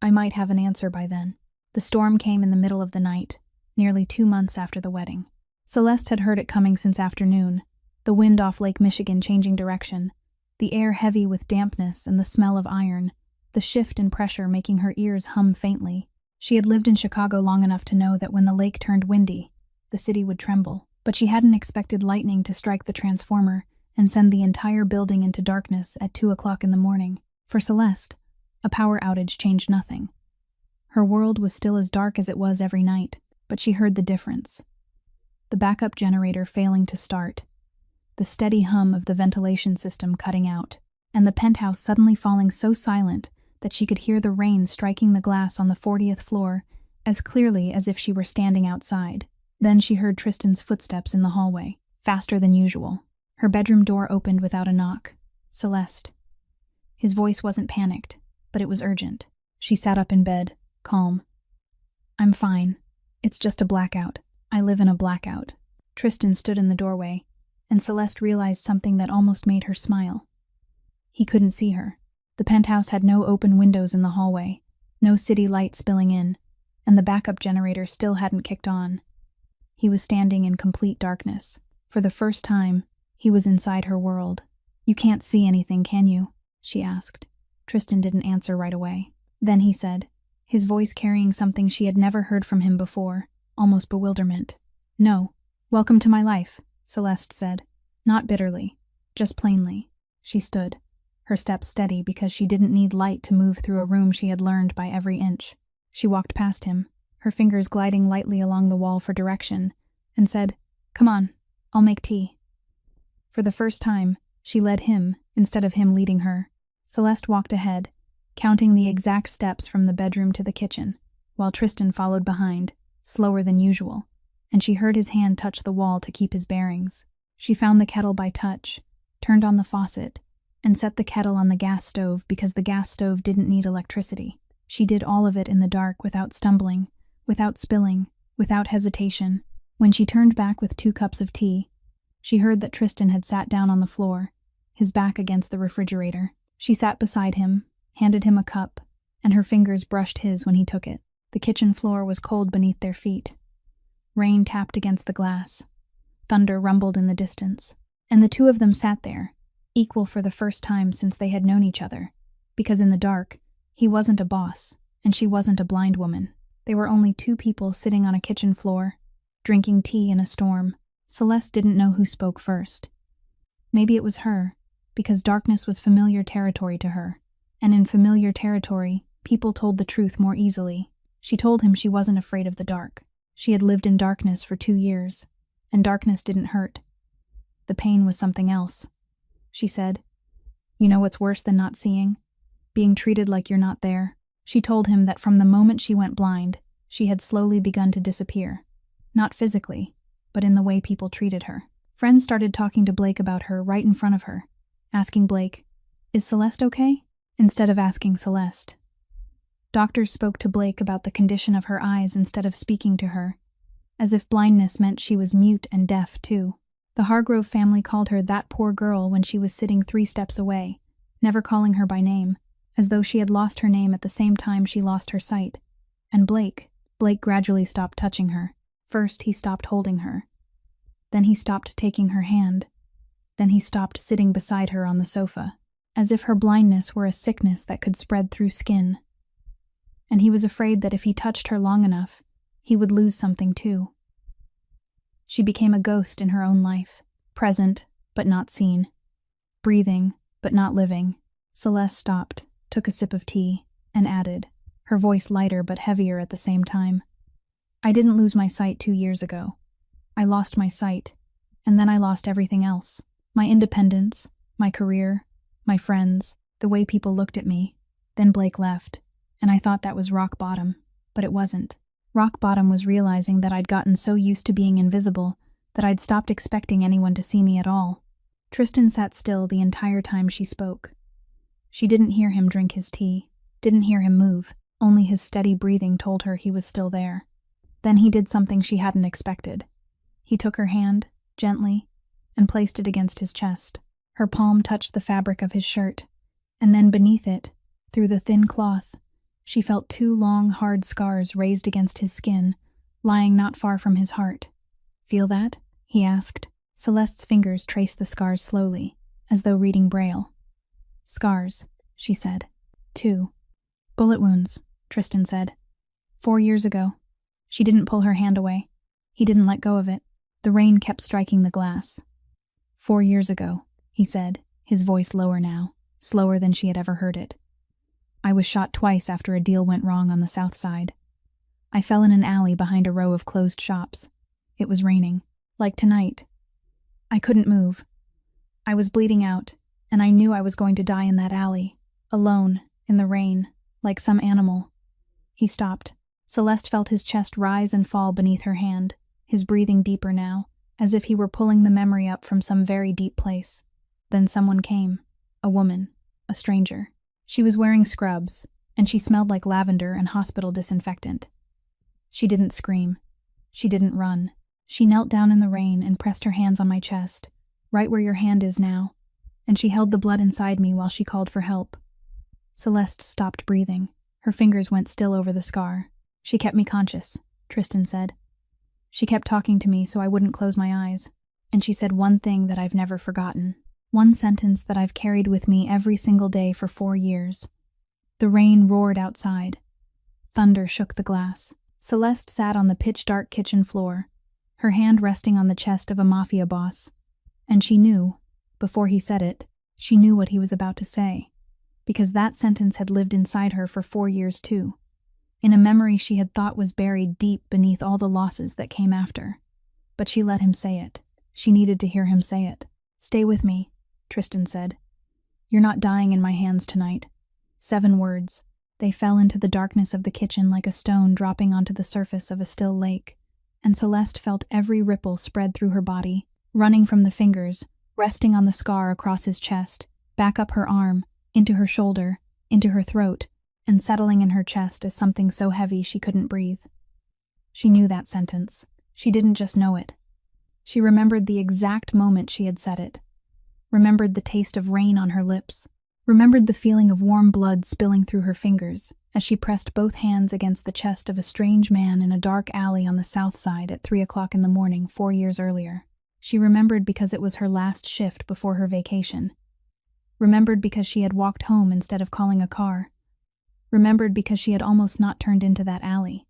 "I might have an answer by then." The storm came in the middle of the night, nearly 2 months after the wedding. Celeste had heard it coming since afternoon, the wind off Lake Michigan changing direction, the air heavy with dampness and the smell of iron, the shift in pressure making her ears hum faintly. She had lived in Chicago long enough to know that when the lake turned windy, the city would tremble, but she hadn't expected lightning to strike the transformer and send the entire building into darkness at 2 o'clock in the morning. For Celeste, a power outage changed nothing. Her world was still as dark as it was every night, but she heard the difference. The backup generator failing to start, the steady hum of the ventilation system cutting out, and the penthouse suddenly falling so silent that she could hear the rain striking the glass on the 40th floor as clearly as if she were standing outside. Then she heard Tristan's footsteps in the hallway, faster than usual. Her bedroom door opened without a knock. "Celeste." His voice wasn't panicked, but it was urgent. She sat up in bed, calm. "I'm fine. It's just a blackout. I live in a blackout." Tristan stood in the doorway, and Celeste realized something that almost made her smile. He couldn't see her. The penthouse had no open windows in the hallway, no city light spilling in, and the backup generator still hadn't kicked on. He was standing in complete darkness. For the first time, he was inside her world. "You can't see anything, can you?" she asked. Tristan didn't answer right away. Then he said, his voice carrying something she had never heard from him before, almost bewilderment. "No. Welcome to my life," Celeste said. Not bitterly, just plainly. She stood, her steps steady because she didn't need light to move through a room she had learned by every inch. She walked past him, her fingers gliding lightly along the wall for direction, and said, "Come on, I'll make tea." For the first time, she led him instead of him leading her. Celeste walked ahead, counting the exact steps from the bedroom to the kitchen, while Tristan followed behind, slower than usual, and she heard his hand touch the wall to keep his bearings. She found the kettle by touch, turned on the faucet, and set the kettle on the gas stove because the gas stove didn't need electricity. She did all of it in the dark without stumbling, without spilling, without hesitation. When she turned back with 2 cups of tea, she heard that Tristan had sat down on the floor, his back against the refrigerator. She sat beside him, handed him a cup, and her fingers brushed his when he took it. The kitchen floor was cold beneath their feet. Rain tapped against the glass. Thunder rumbled in the distance. And the two of them sat there, equal for the first time since they had known each other, because in the dark, he wasn't a boss, and she wasn't a blind woman. They were only 2 people sitting on a kitchen floor, drinking tea in a storm. Celeste didn't know who spoke first. Maybe it was her, because darkness was familiar territory to her, and in familiar territory, people told the truth more easily. She told him she wasn't afraid of the dark. She had lived in darkness for 2 years, and darkness didn't hurt. The pain was something else. She said, "You know what's worse than not seeing? Being treated like you're not there." She told him that from the moment she went blind, she had slowly begun to disappear. Not physically, but in the way people treated her. Friends started talking to Blake about her right in front of her, asking Blake, "Is Celeste okay?" instead of asking Celeste. Doctors spoke to Blake about the condition of her eyes instead of speaking to her, as if blindness meant she was mute and deaf too. The Hargrove family called her that poor girl when she was sitting 3 steps away, never calling her by name, as though she had lost her name at the same time she lost her sight. And Blake gradually stopped touching her. First he stopped holding her. Then he stopped taking her hand. Then he stopped sitting beside her on the sofa, as if her blindness were a sickness that could spread through skin. And he was afraid that if he touched her long enough, he would lose something too. She became a ghost in her own life, present but not seen, breathing but not living. Celeste stopped, took a sip of tea, and added, her voice lighter but heavier at the same time, "I didn't lose my sight 2 years ago. I lost my sight, and then I lost everything else. My independence, my career, my friends, the way people looked at me. Then Blake left, and I thought that was rock bottom, but it wasn't. Rock bottom was realizing that I'd gotten so used to being invisible that I'd stopped expecting anyone to see me at all." Tristan sat still the entire time she spoke. She didn't hear him drink his tea, didn't hear him move, only his steady breathing told her he was still there. Then he did something she hadn't expected. He took her hand, gently, and placed it against his chest. Her palm touched the fabric of his shirt, and then beneath it, through the thin cloth, she felt 2 long, hard scars raised against his skin, lying not far from his heart. "Feel that?" he asked. Celeste's fingers traced the scars slowly, as though reading Braille. "Scars," she said. 2. "Bullet wounds," Tristan said. 4 years ago." She didn't pull her hand away. He didn't let go of it. The rain kept striking the glass. 4 years ago, he said, his voice lower now, slower than she had ever heard it. "I was shot twice after a deal went wrong on the south side. I fell in an alley behind a row of closed shops. It was raining, like tonight. I couldn't move. I was bleeding out, and I knew I was going to die in that alley, alone, in the rain, like some animal." He stopped. Celeste felt his chest rise and fall beneath her hand, his breathing deeper now, as if he were pulling the memory up from some very deep place. Then someone came. A woman. A stranger. She was wearing scrubs, and she smelled like lavender and hospital disinfectant. She didn't scream. She didn't run. She knelt down in the rain and pressed her hands on my chest, right where your hand is now, and she held the blood inside me while she called for help. Celeste stopped breathing. Her fingers went still over the scar. "She kept me conscious," Tristan said. "She kept talking to me so I wouldn't close my eyes, and she said one thing that I've never forgotten. One sentence that I've carried with me every single day for 4 years. The rain roared outside. Thunder shook the glass. Celeste sat on the pitch-dark kitchen floor, her hand resting on the chest of a mafia boss. And she knew, before he said it, she knew what he was about to say, because that sentence had lived inside her for 4 years too, in a memory she had thought was buried deep beneath all the losses that came after. But she let him say it. She needed to hear him say it. "Stay with me," Tristan said. "You're not dying in my hands tonight." 7 words. They fell into the darkness of the kitchen like a stone dropping onto the surface of a still lake, and Celeste felt every ripple spread through her body, running from the fingers, resting on the scar across his chest, back up her arm, into her shoulder, into her throat, and settling in her chest as something so heavy she couldn't breathe. She knew that sentence. She didn't just know it. She remembered the exact moment she had said it, remembered the taste of rain on her lips, remembered the feeling of warm blood spilling through her fingers as she pressed both hands against the chest of a strange man in a dark alley on the south side at 3 o'clock in the morning 4 years earlier. She remembered because it was her last shift before her vacation. Remembered because she had walked home instead of calling a car. Remembered because she had almost not turned into that alley.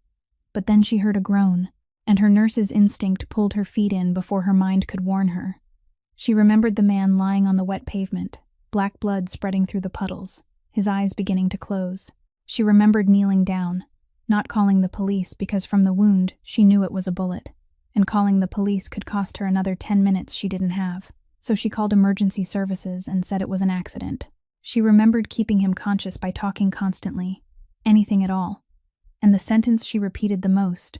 But then she heard a groan, and her nurse's instinct pulled her feet in before her mind could warn her. She remembered the man lying on the wet pavement, black blood spreading through the puddles, his eyes beginning to close. She remembered kneeling down, not calling the police because from the wound she knew it was a bullet, and calling the police could cost her another 10 minutes she didn't have. So she called emergency services and said it was an accident. She remembered keeping him conscious by talking constantly, anything at all. And the sentence she repeated the most,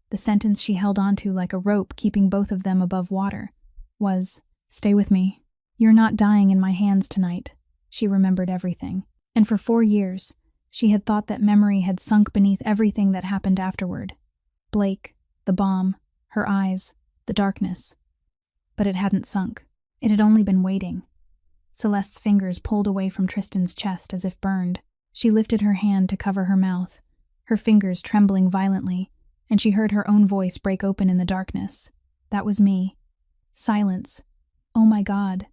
the sentence she held onto like a rope keeping both of them above water, was, "Stay with me. You're not dying in my hands tonight." She remembered everything. And for 4 years, she had thought that memory had sunk beneath everything that happened afterward. Blake, the bomb, her eyes, the darkness. But it hadn't sunk. It had only been waiting. Celeste's fingers pulled away from Tristan's chest as if burned. She lifted her hand to cover her mouth, her fingers trembling violently, and she heard her own voice break open in the darkness. "That was me." Silence. Oh my God.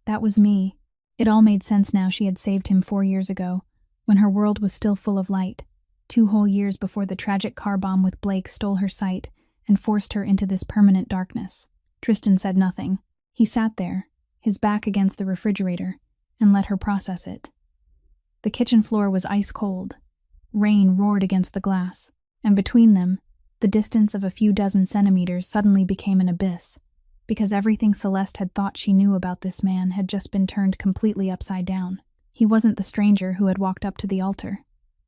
That was me. It all made sense now. She had saved him 4 years ago, when her world was still full of light, 2 whole years before the tragic car bomb with Blake stole her sight and forced her into this permanent darkness. Tristan said nothing. He sat there, his back against the refrigerator, and let her process it. The kitchen floor was ice cold. Rain roared against the glass, and between them, the distance of a few dozen centimeters suddenly became an abyss, because everything Celeste had thought she knew about this man had just been turned completely upside down. He wasn't the stranger who had walked up to the altar.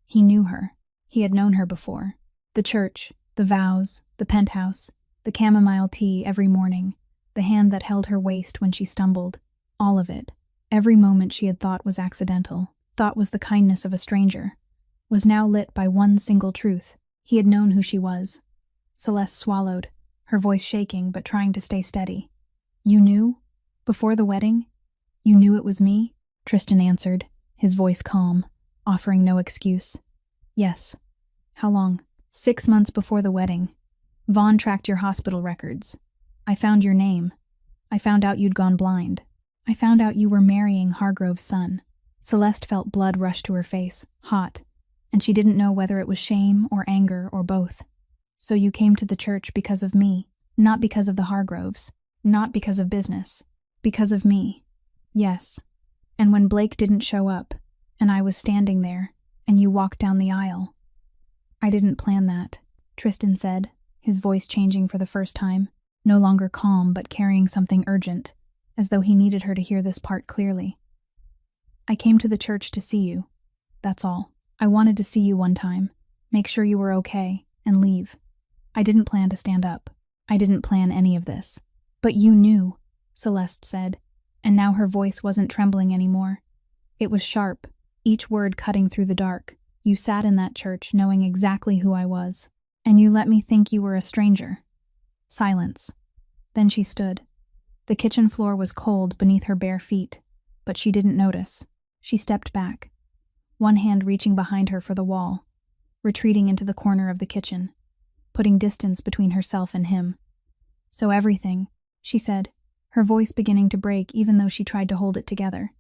He knew her. He had known her before. The church, the vows, the penthouse, the chamomile tea every morning, the hand that held her waist when she stumbled, all of it, every moment she had thought was accidental, thought was the kindness of a stranger, was now lit by one single truth. He had known who she was. Celeste swallowed, her voice shaking but trying to stay steady. "You knew? Before the wedding? You knew it was me?" Tristan answered, his voice calm, offering no excuse. "Yes." "How long?" 6 months before the wedding. Vaughn tracked your hospital records. I found your name. I found out you'd gone blind. I found out you were marrying Hargrove's son." Celeste felt blood rush to her face, hot, and she didn't know whether it was shame or anger or both. "So you came to the church because of me, not because of the Hargroves, not because of business, because of me." "Yes. And when Blake didn't show up, and I was standing there, and you walked down the aisle." "I didn't plan that," Tristan said, his voice changing for the first time, no longer calm but carrying something urgent, as though he needed her to hear this part clearly. "I came to the church to see you. That's all. I wanted to see you one time, make sure you were okay, and leave. I didn't plan to stand up. I didn't plan any of this." "But you knew," Celeste said, and now her voice wasn't trembling anymore. It was sharp, each word cutting through the dark. "You sat in that church knowing exactly who I was, and you let me think you were a stranger." Silence. Then she stood. The kitchen floor was cold beneath her bare feet, but she didn't notice. She stepped back, one hand reaching behind her for the wall, retreating into the corner of the kitchen, putting distance between herself and him. "So everything," she said, her voice beginning to break even though she tried to hold it together.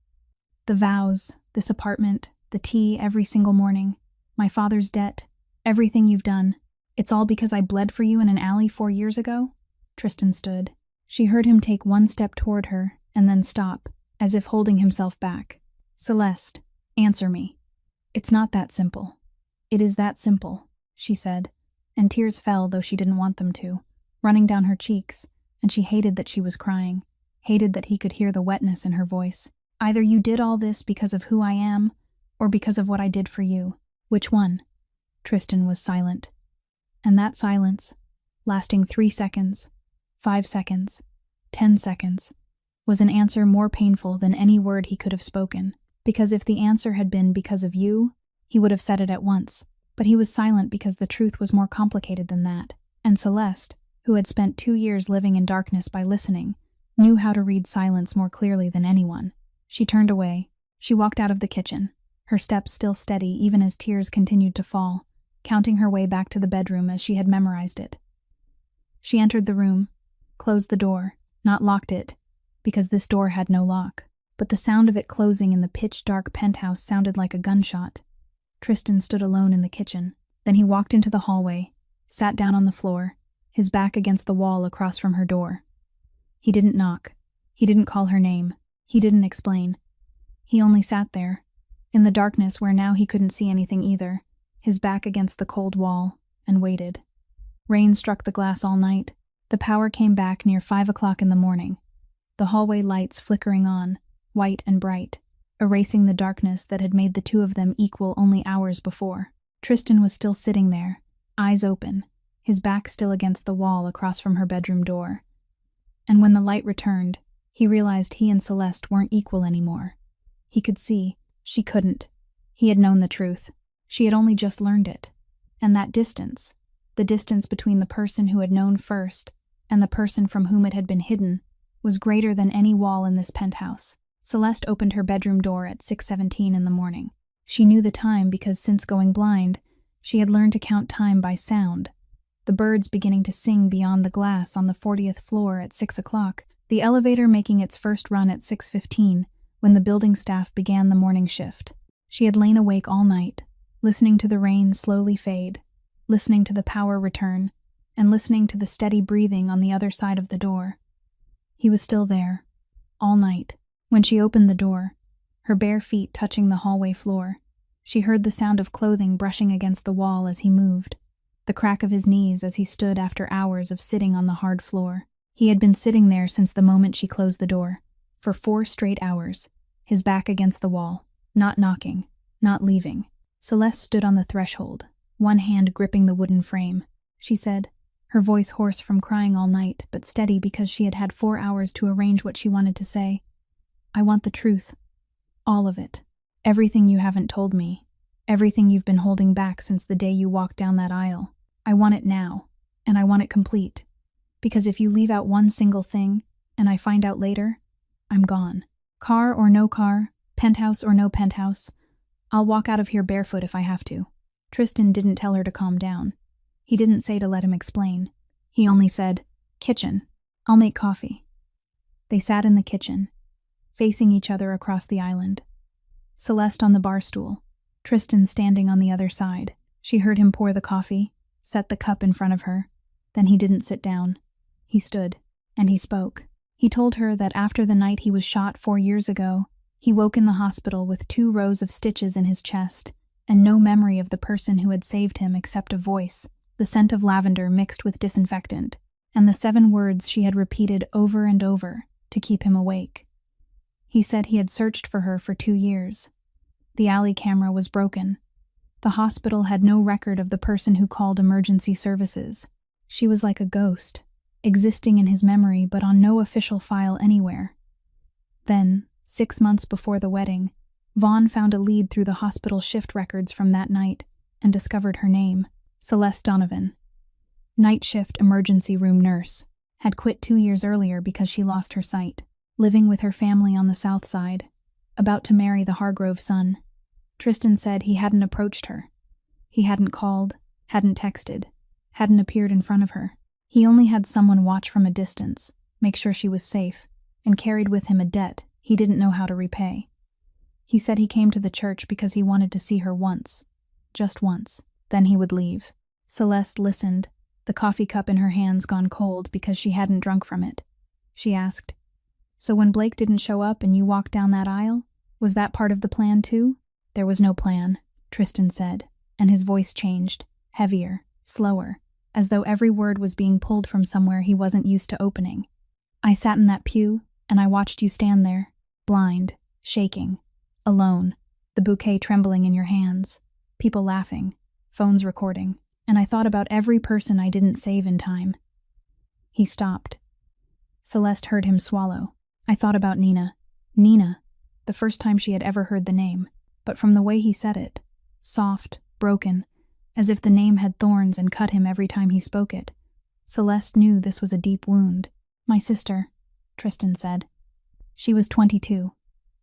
"The vows, this apartment, The tea every single morning. My father's debt. Everything you've done. It's all because I bled for you in an alley 4 years ago? Tristan stood. She heard him take one step toward her and then stop, as if holding himself back. Celeste, answer me. It's not that simple. It is that simple, she said, and tears fell, though she didn't want them to, running down her cheeks, and she hated that she was crying, hated that he could hear the wetness in her voice. Either you did all this because of who I am, or because of what I did for you. Which one? Tristan was silent. And that silence, lasting 3 seconds, 5 seconds, 10 seconds, was an answer more painful than any word he could have spoken, because if the answer had been because of you, he would have said it at once. But he was silent because the truth was more complicated than that, and Celeste, who had spent 2 years living in darkness by listening, knew how to read silence more clearly than anyone. She turned away. She walked out of the kitchen, her steps still steady even as tears continued to fall, counting her way back to the bedroom as she had memorized it. She entered the room, closed the door, not locked it, because this door had no lock, but the sound of it closing in the pitch-dark penthouse sounded like a gunshot. Tristan stood alone in the kitchen. Then he walked into the hallway, sat down on the floor, his back against the wall across from her door. He didn't knock. He didn't call her name. He didn't explain. He only sat there, in the darkness where now he couldn't see anything either, his back against the cold wall, and waited. Rain struck the glass all night. The power came back near 5 o'clock in the morning, the hallway lights flickering on, white and bright, erasing the darkness that had made the two of them equal only hours before. Tristan was still sitting there, eyes open, his back still against the wall across from her bedroom door. And when the light returned, he realized he and Celeste weren't equal anymore. He could see, she couldn't. He had known the truth. She had only just learned it. And that distance, the distance between the person who had known first and the person from whom it had been hidden, was greater than any wall in this penthouse. Celeste opened her bedroom door at 6:17 in the morning. She knew the time because since going blind, she had learned to count time by sound. The birds beginning to sing beyond the glass on the 40th floor at 6 o'clock, the elevator making its first run at 6:15 when the building staff began the morning shift. She had lain awake all night, listening to the rain slowly fade, listening to the power return, and listening to the steady breathing on the other side of the door. He was still there, all night. When she opened the door, her bare feet touching the hallway floor, she heard the sound of clothing brushing against the wall as he moved, the crack of his knees as he stood after hours of sitting on the hard floor. He had been sitting there since the moment she closed the door, for 4 straight hours, his back against the wall, not knocking, not leaving. Celeste stood on the threshold, one hand gripping the wooden frame. She said, her voice hoarse from crying all night, but steady because she had had 4 hours to arrange what she wanted to say. I want the truth. All of it. Everything you haven't told me. Everything you've been holding back since the day you walked down that aisle. I want it now, and I want it complete. Because if you leave out one single thing, and I find out later, I'm gone. Car or no car, penthouse or no penthouse, I'll walk out of here barefoot if I have to. Tristan didn't tell her to calm down. He didn't say to let him explain. He only said, "Kitchen. I'll make coffee." They sat in the kitchen, facing each other across the island. Celeste on the bar stool, Tristan standing on the other side. She heard him pour the coffee, set the cup in front of her. Then he didn't sit down. He stood, and he spoke. He told her that after the night he was shot 4 years ago, he woke in the hospital with 2 rows of stitches in his chest, and no memory of the person who had saved him except a voice, the scent of lavender mixed with disinfectant, and the 7 words she had repeated over and over to keep him awake. He said he had searched for her for 2 years. The alley camera was broken. The hospital had no record of the person who called emergency services. She was like a ghost, existing in his memory but on no official file anywhere. Then, 6 months before the wedding, Vaughn found a lead through the hospital shift records from that night and discovered her name, Celeste Donovan. Night shift emergency room nurse, had quit 2 years earlier because she lost her sight, living with her family on the south side, about to marry the Hargrove son. Tristan said he hadn't approached her. He hadn't called, hadn't texted, hadn't appeared in front of her. He only had someone watch from a distance, make sure she was safe, and carried with him a debt he didn't know how to repay. He said he came to the church because he wanted to see her once. Just once. Then he would leave. Celeste listened, the coffee cup in her hands gone cold because she hadn't drunk from it. She asked, "So when Blake didn't show up and you walked down that aisle, was that part of the plan too?" "There was no plan," Tristan said, and his voice changed, heavier, slower, as though every word was being pulled from somewhere he wasn't used to opening. "I sat in that pew, and I watched you stand there, blind, shaking, alone, the bouquet trembling in your hands, people laughing, phones recording, and I thought about every person I didn't save in time." He stopped. Celeste heard him swallow. "I thought about Nina. Nina," the first time she had ever heard the name, but from the way he said it, soft, broken, as if the name had thorns and cut him every time he spoke it, Celeste knew this was a deep wound. "My sister," Tristan said. "She was 22.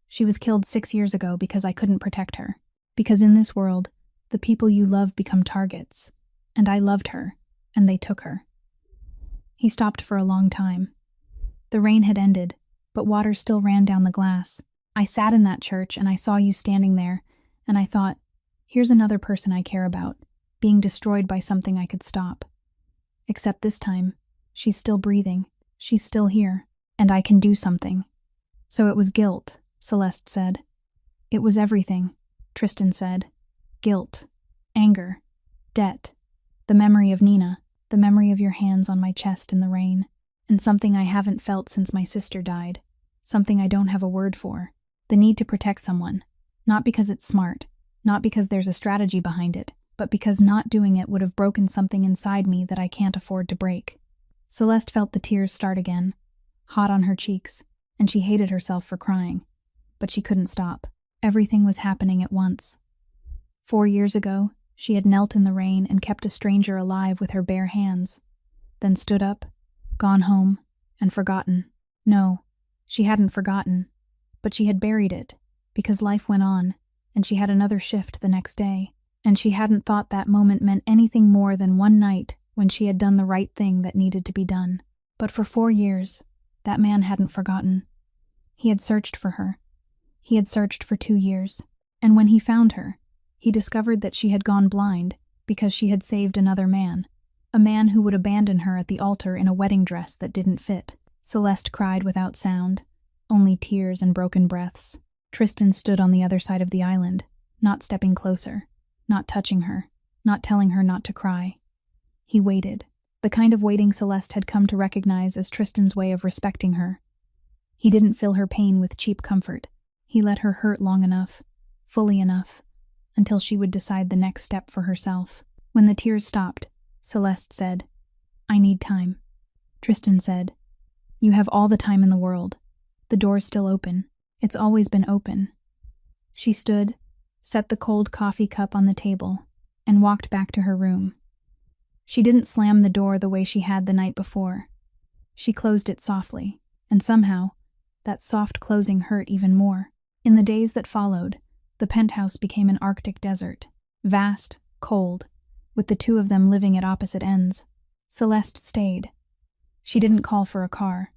She was killed 6 years ago because I couldn't protect her. Because in this world, the people you love become targets. And I loved her, and they took her." He stopped for a long time. The rain had ended, but water still ran down the glass. "I sat in that church and I saw you standing there, and I thought, here's another person I care about, being destroyed by something I could stop. Except this time, she's still breathing, she's still here, and I can do something." "So it was guilt," Celeste said. "It was everything," Tristan said. "Guilt, anger, debt, the memory of Nina, the memory of your hands on my chest in the rain, and something I haven't felt since my sister died, something I don't have a word for, the need to protect someone, not because it's smart, not because there's a strategy behind it, but because not doing it would have broken something inside me that I can't afford to break." Celeste felt the tears start again, hot on her cheeks, and she hated herself for crying. But she couldn't stop. Everything was happening at once. 4 years ago, she had knelt in the rain and kept a stranger alive with her bare hands, then stood up, gone home, and forgotten. No, she hadn't forgotten, but she had buried it, because life went on, and she had another shift the next day, and she hadn't thought that moment meant anything more than one night when she had done the right thing that needed to be done. But for 4 years, that man hadn't forgotten. He had searched for her. He had searched for 2 years, and when he found her, he discovered that she had gone blind because she had saved another man, a man who would abandon her at the altar in a wedding dress that didn't fit. Celeste cried without sound, only tears and broken breaths. Tristan stood on the other side of the island, not stepping closer, not touching her, not telling her not to cry. He waited, the kind of waiting Celeste had come to recognize as Tristan's way of respecting her. He didn't fill her pain with cheap comfort. He let her hurt long enough, fully enough, until she would decide the next step for herself. When the tears stopped, Celeste said, "I need time." Tristan said, "You have all the time in the world. The door's still open. It's always been open." She stood, set the cold coffee cup on the table, and walked back to her room. She didn't slam the door the way she had the night before. She closed it softly, and somehow, that soft closing hurt even more. In the days that followed, the penthouse became an Arctic desert, vast, cold, with the two of them living at opposite ends. Celeste stayed. She didn't call for a car.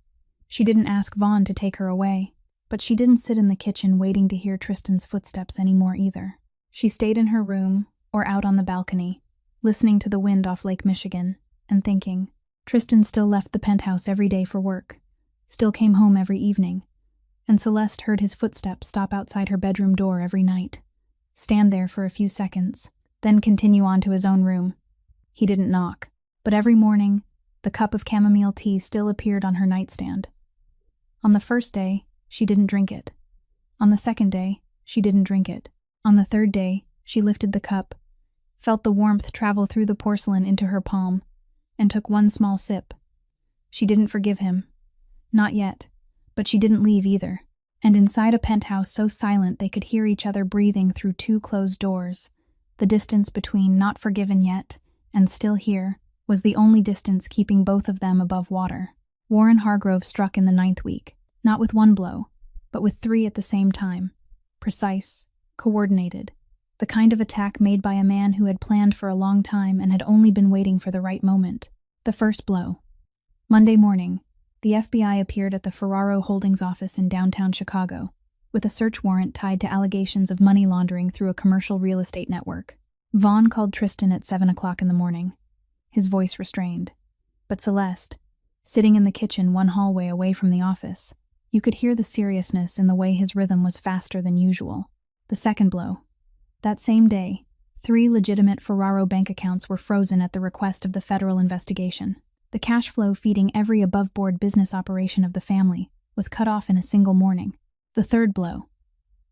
She didn't ask Vaughn to take her away, but she didn't sit in the kitchen waiting to hear Tristan's footsteps anymore either. She stayed in her room or out on the balcony, listening to the wind off Lake Michigan, and thinking. Tristan still left the penthouse every day for work, still came home every evening, and Celeste heard his footsteps stop outside her bedroom door every night, stand there for a few seconds, then continue on to his own room. He didn't knock, but every morning, the cup of chamomile tea still appeared on her nightstand. On the first day, she didn't drink it. On the second day, she didn't drink it. On the third day, she lifted the cup, felt the warmth travel through the porcelain into her palm, and took one small sip. She didn't forgive him. Not yet, but she didn't leave either. And inside a penthouse so silent they could hear each other breathing through 2 closed doors, the distance between not forgiven yet and still here was the only distance keeping both of them above water. Warren Hargrove struck in the 9th week, not with 1 blow, but with 3 at the same time. Precise, coordinated, the kind of attack made by a man who had planned for a long time and had only been waiting for the right moment. The first blow. Monday morning, the FBI appeared at the Ferraro Holdings office in downtown Chicago, with a search warrant tied to allegations of money laundering through a commercial real estate network. Vaughn called Tristan at 7 o'clock in the morning, his voice restrained. But Celeste, sitting in the kitchen one hallway away from the office, you could hear the seriousness in the way his rhythm was faster than usual. The second blow. That same day, 3 legitimate Ferraro bank accounts were frozen at the request of the federal investigation. The cash flow feeding every above-board business operation of the family was cut off in a single morning. The third blow.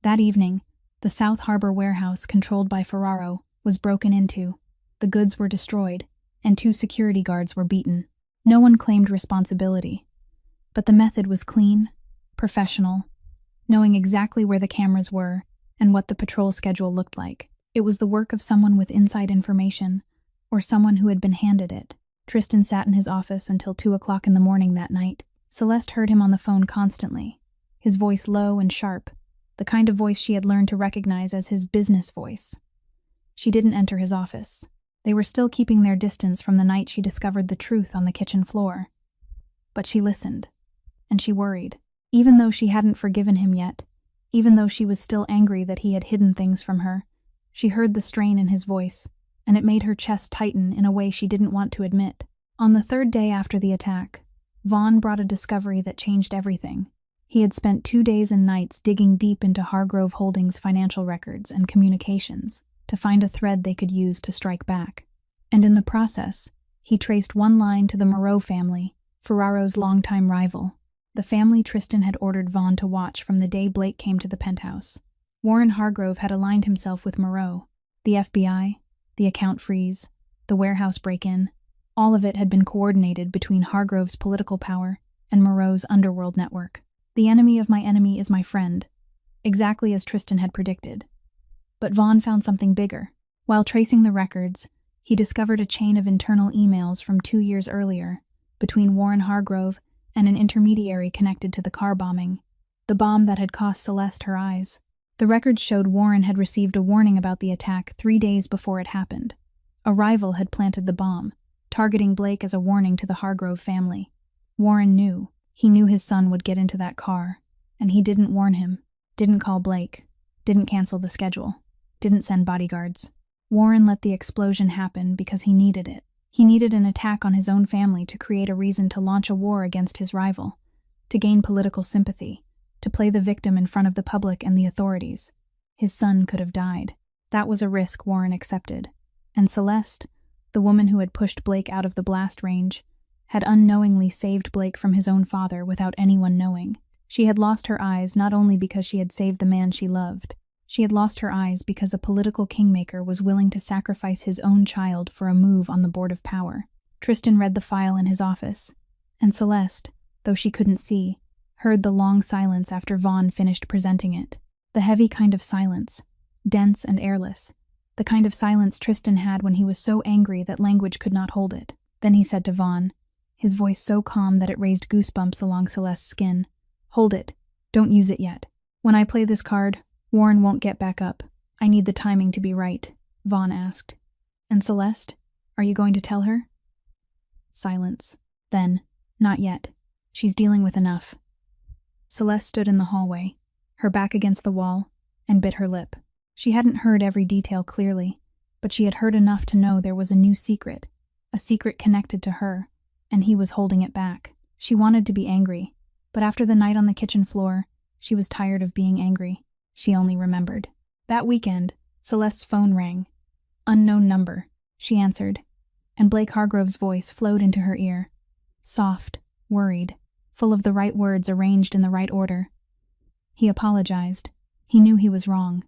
That evening, the South Harbor warehouse controlled by Ferraro was broken into, the goods were destroyed, and 2 security guards were beaten. No one claimed responsibility, but the method was clean, professional, knowing exactly where the cameras were and what the patrol schedule looked like. It was the work of someone with inside information, or someone who had been handed it. Tristan sat in his office until 2 o'clock in the morning that night. Celeste heard him on the phone constantly, his voice low and sharp, the kind of voice she had learned to recognize as his business voice. She didn't enter his office. They were still keeping their distance from the night she discovered the truth on the kitchen floor. But she listened, and she worried. Even though she hadn't forgiven him yet, even though she was still angry that he had hidden things from her, she heard the strain in his voice, and it made her chest tighten in a way she didn't want to admit. On the 3rd day after the attack, Vaughn brought a discovery that changed everything. He had spent 2 days and nights digging deep into Hargrove Holdings' financial records and communications to find a thread they could use to strike back. And in the process, he traced one line to the Moreau family, Ferraro's longtime rival, the family Tristan had ordered Vaughn to watch from the day Blake came to the penthouse. Warren Hargrove had aligned himself with Moreau. The FBI, the account freeze, the warehouse break-in, all of it had been coordinated between Hargrove's political power and Moreau's underworld network. The enemy of my enemy is my friend, exactly as Tristan had predicted. But Vaughn found something bigger. While tracing the records, he discovered a chain of internal emails from 2 years earlier between Warren Hargrove and an intermediary connected to the car bombing, the bomb that had cost Celeste her eyes. The records showed Warren had received a warning about the attack 3 days before it happened. A rival had planted the bomb, targeting Blake as a warning to the Hargrove family. Warren knew. He knew his son would get into that car, and he didn't warn him, didn't call Blake, didn't cancel the schedule, didn't send bodyguards. Warren let the explosion happen because he needed it. He needed an attack on his own family to create a reason to launch a war against his rival, to gain political sympathy, to play the victim in front of the public and the authorities. His son could have died. That was a risk Warren accepted. And Celeste, the woman who had pushed Blake out of the blast range, had unknowingly saved Blake from his own father without anyone knowing. She had lost her eyes not only because she had saved the man she loved. She had lost her eyes because a political kingmaker was willing to sacrifice his own child for a move on the board of power. Tristan read the file in his office, and Celeste, though she couldn't see, heard the long silence after Vaughn finished presenting it. The heavy kind of silence, dense and airless, the kind of silence Tristan had when he was so angry that language could not hold it. Then he said to Vaughn, his voice so calm that it raised goosebumps along Celeste's skin, "Hold it. Don't use it yet. When I play this card, Warren won't get back up. I need the timing to be right," Vaughn asked. "And Celeste? Are you going to tell her?" Silence. Then, "Not yet. She's dealing with enough." Celeste stood in the hallway, her back against the wall, and bit her lip. She hadn't heard every detail clearly, but she had heard enough to know there was a new secret, a secret connected to her, and he was holding it back. She wanted to be angry, but after the night on the kitchen floor, she was tired of being angry. She only remembered. That weekend, Celeste's phone rang. Unknown number. She answered, and Blake Hargrove's voice flowed into her ear. Soft, worried, full of the right words arranged in the right order. He apologized. He knew he was wrong.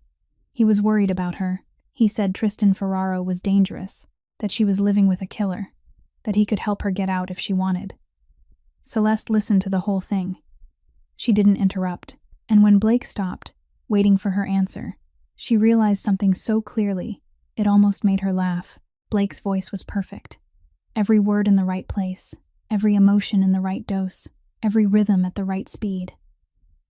He was worried about her. He said Tristan Ferraro was dangerous, that she was living with a killer, that he could help her get out if she wanted. Celeste listened to the whole thing. She didn't interrupt, and when Blake stopped, waiting for her answer, she realized something so clearly, it almost made her laugh. Blake's voice was perfect. Every word in the right place, every emotion in the right dose, every rhythm at the right speed.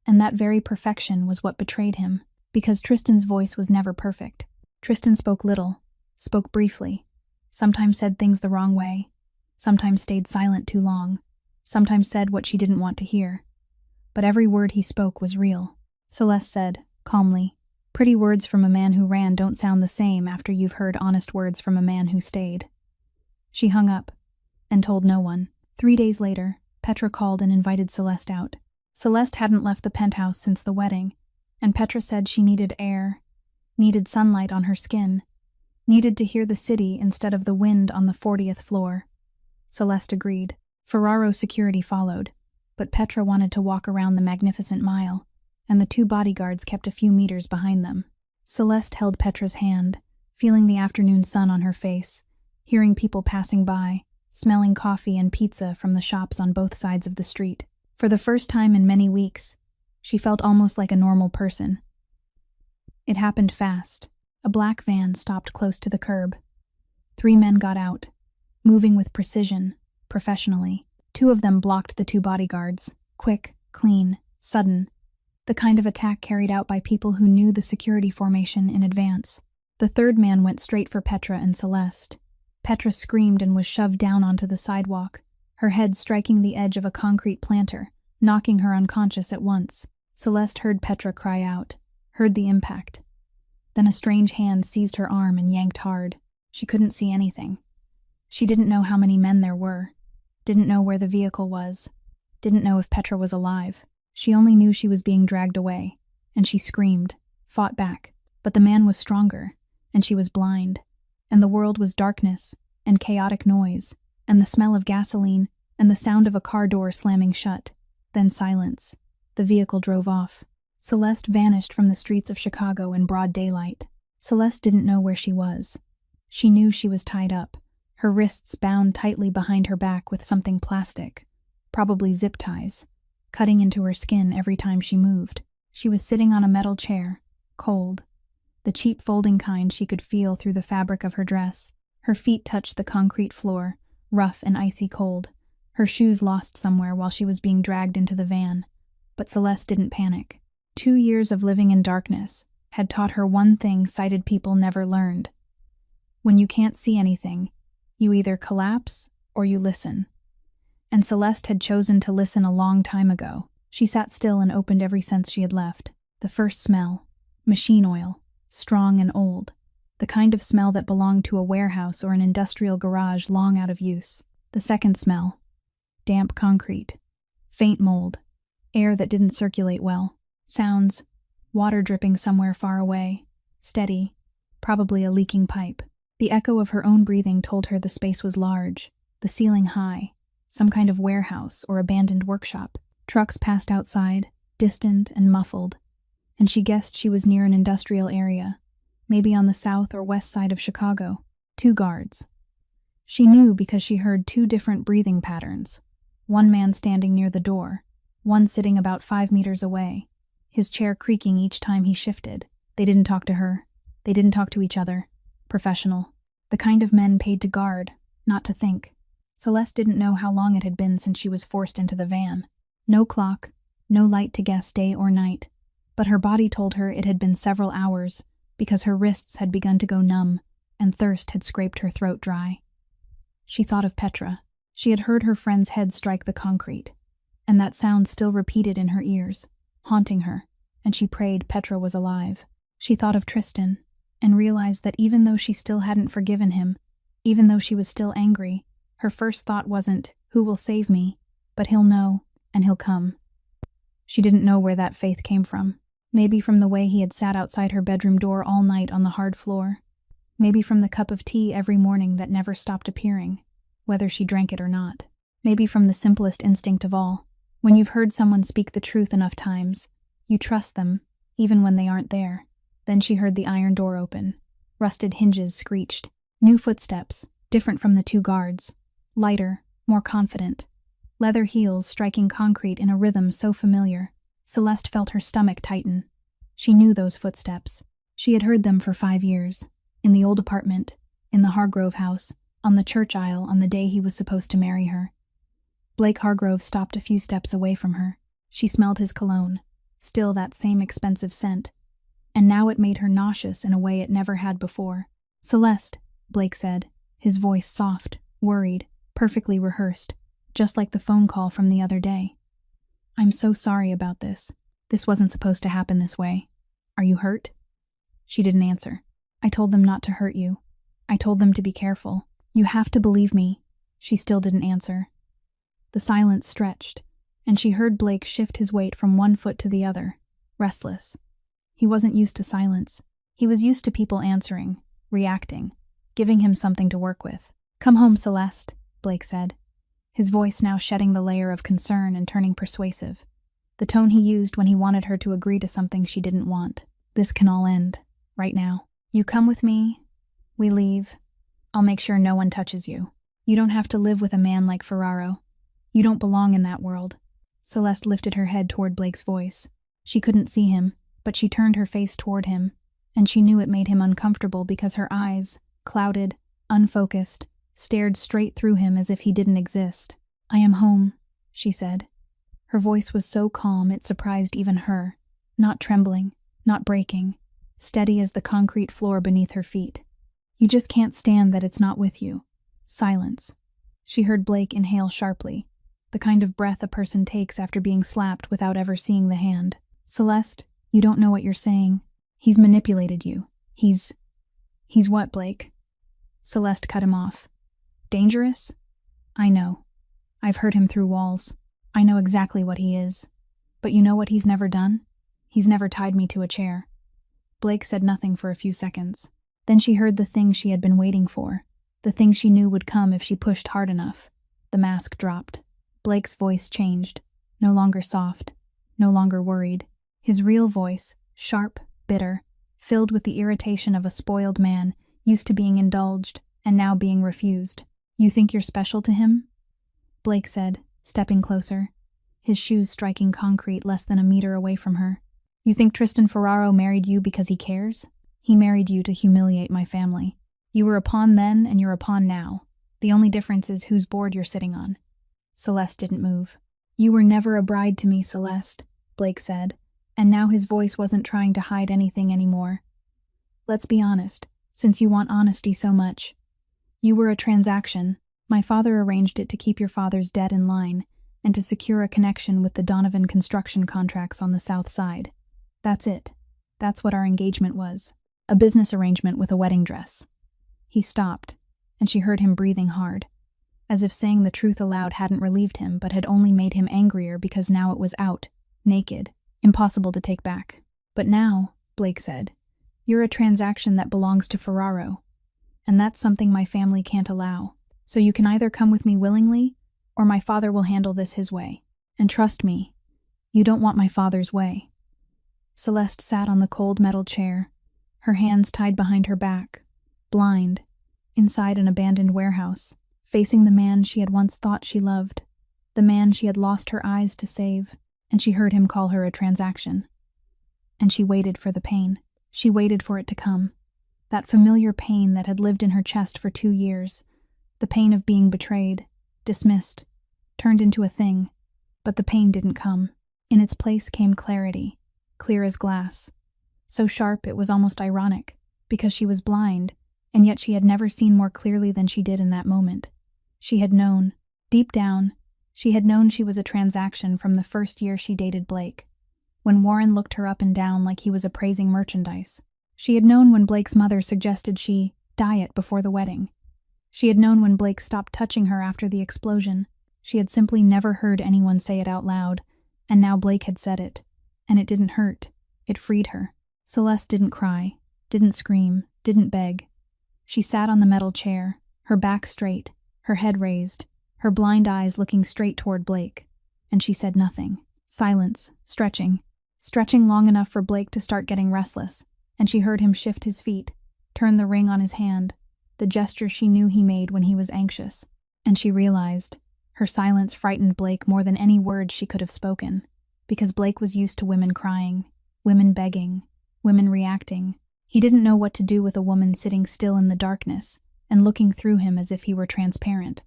And that very perfection was what betrayed him, because Tristan's voice was never perfect. Tristan spoke little, spoke briefly, sometimes said things the wrong way, sometimes stayed silent too long, sometimes said what she didn't want to hear. But every word he spoke was real. Celeste said, calmly. Pretty words from a man who ran don't sound the same after you've heard honest words from a man who stayed. She hung up and told no one. 3 days later, Petra called and invited Celeste out. Celeste hadn't left the penthouse since the wedding, and Petra said she needed air, needed sunlight on her skin, needed to hear the city instead of the wind on the 40th floor. Celeste agreed. Ferraro security followed, but Petra wanted to walk around the magnificent mile, and the 2 bodyguards kept a few meters behind them. Celeste held Petra's hand, feeling the afternoon sun on her face, hearing people passing by, smelling coffee and pizza from the shops on both sides of the street. For the first time in many weeks, she felt almost like a normal person. It happened fast. A black van stopped close to the curb. 3 men got out, moving with precision, professionally. 2 of them blocked the 2 bodyguards. Quick, clean, sudden. The kind of attack carried out by people who knew the security formation in advance. The 3rd man went straight for Petra and Celeste. Petra screamed and was shoved down onto the sidewalk, her head striking the edge of a concrete planter, knocking her unconscious at once. Celeste heard Petra cry out, heard the impact. Then a strange hand seized her arm and yanked hard. She couldn't see anything. She didn't know how many men there were, didn't know where the vehicle was, didn't know if Petra was alive. She only knew she was being dragged away, and she screamed, fought back. But the man was stronger, and she was blind, and the world was darkness and chaotic noise, and the smell of gasoline, and the sound of a car door slamming shut. Then silence. The vehicle drove off. Celeste vanished from the streets of Chicago in broad daylight. Celeste didn't know where she was. She knew she was tied up, her wrists bound tightly behind her back with something plastic, probably zip ties, cutting into her skin every time she moved. She was sitting on a metal chair, cold, the cheap folding kind she could feel through the fabric of her dress. Her feet touched the concrete floor, rough and icy cold, her shoes lost somewhere while she was being dragged into the van. But Celeste didn't panic. 2 years of living in darkness had taught her one thing sighted people never learned. When you can't see anything, you either collapse or you listen. And Celeste had chosen to listen a long time ago. She sat still and opened every sense she had left. The first smell, machine oil, strong and old, the kind of smell that belonged to a warehouse or an industrial garage long out of use. The second smell, damp concrete, faint mold, air that didn't circulate well. Sounds, water dripping somewhere far away, steady, probably a leaking pipe. The echo of her own breathing told her the space was large, the ceiling high, some kind of warehouse or abandoned workshop. Trucks passed outside, distant and muffled, and she guessed she was near an industrial area, maybe on the south or west side of Chicago. 2 guards. She knew because she heard 2 different breathing patterns. One man standing near the door, one sitting about 5 meters away, his chair creaking each time he shifted. They didn't talk to her. They didn't talk to each other. Professional. The kind of men paid to guard, not to think. Celeste didn't know how long it had been since she was forced into the van. No clock, no light to guess day or night, but her body told her it had been several hours because her wrists had begun to go numb and thirst had scraped her throat dry. She thought of Petra. She had heard her friend's head strike the concrete, and that sound still repeated in her ears, haunting her, and she prayed Petra was alive. She thought of Tristan, and realized that even though she still hadn't forgiven him, even though she was still angry, her first thought wasn't, "Who will save me?" but "He'll know, and he'll come." She didn't know where that faith came from. Maybe from the way he had sat outside her bedroom door all night on the hard floor. Maybe from the cup of tea every morning that never stopped appearing, whether she drank it or not. Maybe from the simplest instinct of all. When you've heard someone speak the truth enough times, you trust them, even when they aren't there. Then she heard the iron door open. Rusted hinges screeched. New footsteps, different from the 2 guards. Lighter, more confident. Leather heels striking concrete in a rhythm so familiar. Celeste felt her stomach tighten. She knew those footsteps. She had heard them for 5 years. In the old apartment, in the Hargrove house, on the church aisle on the day he was supposed to marry her. Blake Hargrove stopped a few steps away from her. She smelled his cologne, still that same expensive scent. And now it made her nauseous in a way it never had before. "Celeste," Blake said, his voice soft, worried, perfectly rehearsed, just like the phone call from the other day. "I'm so sorry about this." This wasn't supposed to happen this way. Are you hurt? She didn't answer. I told them not to hurt you. I told them to be careful. You have to believe me. She still didn't answer. The silence stretched, and she heard Blake shift his weight from one foot to the other, restless. He wasn't used to silence. He was used to people answering, reacting, giving him something to work with. Come home, Celeste, Blake said, his voice now shedding the layer of concern and turning persuasive, the tone he used when he wanted her to agree to something she didn't want. This can all end, right now. You come with me, we leave. I'll make sure no one touches you. You don't have to live with a man like Ferraro. You don't belong in that world. Celeste lifted her head toward Blake's voice. She couldn't see him, but she turned her face toward him, and she knew it made him uncomfortable because her eyes, clouded, unfocused, stared straight through him as if he didn't exist. I am home, she said. Her voice was so calm it surprised even her, not trembling, not breaking, steady as the concrete floor beneath her feet. You just can't stand that it's not with you. Silence. She heard Blake inhale sharply, the kind of breath a person takes after being slapped without ever seeing the hand. Celeste, you don't know what you're saying. He's manipulated you. He's what, Blake? Celeste cut him off. Dangerous? I know. I've heard him through walls. I know exactly what he is. But you know what he's never done? He's never tied me to a chair. Blake said nothing for a few seconds. Then she heard the thing she had been waiting for, the thing she knew would come if she pushed hard enough. The mask dropped. Blake's voice changed, no longer soft, no longer worried. His real voice, sharp, bitter, filled with the irritation of a spoiled man, used to being indulged and now being refused. You think you're special to him? Blake said, stepping closer, his shoes striking concrete less than a meter away from her. You think Tristan Ferraro married you because he cares? He married you to humiliate my family. You were a pawn then and you're a pawn now. The only difference is whose board you're sitting on. Celeste didn't move. You were never a bride to me, Celeste, Blake said, and now his voice wasn't trying to hide anything anymore. Let's be honest, since you want honesty so much. You were a transaction. My father arranged it to keep your father's debt in line and to secure a connection with the Donovan construction contracts on the south side. That's it. That's what our engagement was. A business arrangement with a wedding dress. He stopped, and she heard him breathing hard, as if saying the truth aloud hadn't relieved him but had only made him angrier because now it was out, naked, impossible to take back. But now, Blake said, you're a transaction that belongs to Ferraro, and that's something my family can't allow. So you can either come with me willingly, or my father will handle this his way. And trust me, you don't want my father's way. Celeste sat on the cold metal chair, her hands tied behind her back, blind, inside an abandoned warehouse, facing the man she had once thought she loved, the man she had lost her eyes to save, and she heard him call her a transaction. And she waited for the pain. She waited for it to come. That familiar pain that had lived in her chest for 2 years, the pain of being betrayed, dismissed, turned into a thing. But the pain didn't come. In its place came clarity, clear as glass. So sharp it was almost ironic, because she was blind, and yet she had never seen more clearly than she did in that moment. She had known, deep down, she had known she was a transaction from the first year she dated Blake, when Warren looked her up and down like he was appraising merchandise. She had known when Blake's mother suggested she diet before the wedding. She had known when Blake stopped touching her after the explosion. She had simply never heard anyone say it out loud, and now Blake had said it, and it didn't hurt. It freed her. Celeste didn't cry, didn't scream, didn't beg. She sat on the metal chair, her back straight, her head raised, her blind eyes looking straight toward Blake, and she said nothing. Silence, stretching long enough for Blake to start getting restless, and she heard him shift his feet, turn the ring on his hand, the gesture she knew he made when he was anxious, and she realized her silence frightened Blake more than any words she could have spoken, because Blake was used to women crying, women begging, women reacting. He didn't know what to do with a woman sitting still in the darkness and looking through him as if he were transparent.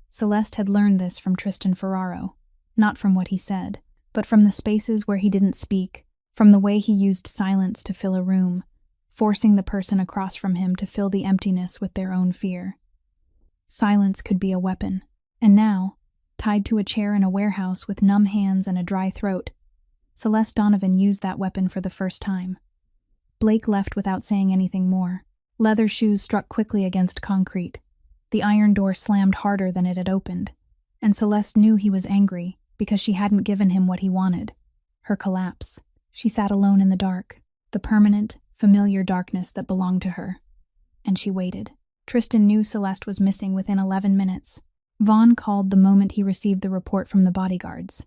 Celeste had learned this from Tristan Ferraro, not from what he said, but from the spaces where he didn't speak, from the way he used silence to fill a room, forcing the person across from him to fill the emptiness with their own fear. Silence could be a weapon, and now, tied to a chair in a warehouse with numb hands and a dry throat, Celeste Donovan used that weapon for the first time. Blake left without saying anything more. Leather shoes struck quickly against concrete. The iron door slammed harder than it had opened, and Celeste knew he was angry because she hadn't given him what he wanted. Her collapse. She sat alone in the dark, the permanent, familiar darkness that belonged to her. And she waited. Tristan knew Celeste was missing within 11 minutes. Vaughn called the moment he received the report from the bodyguards.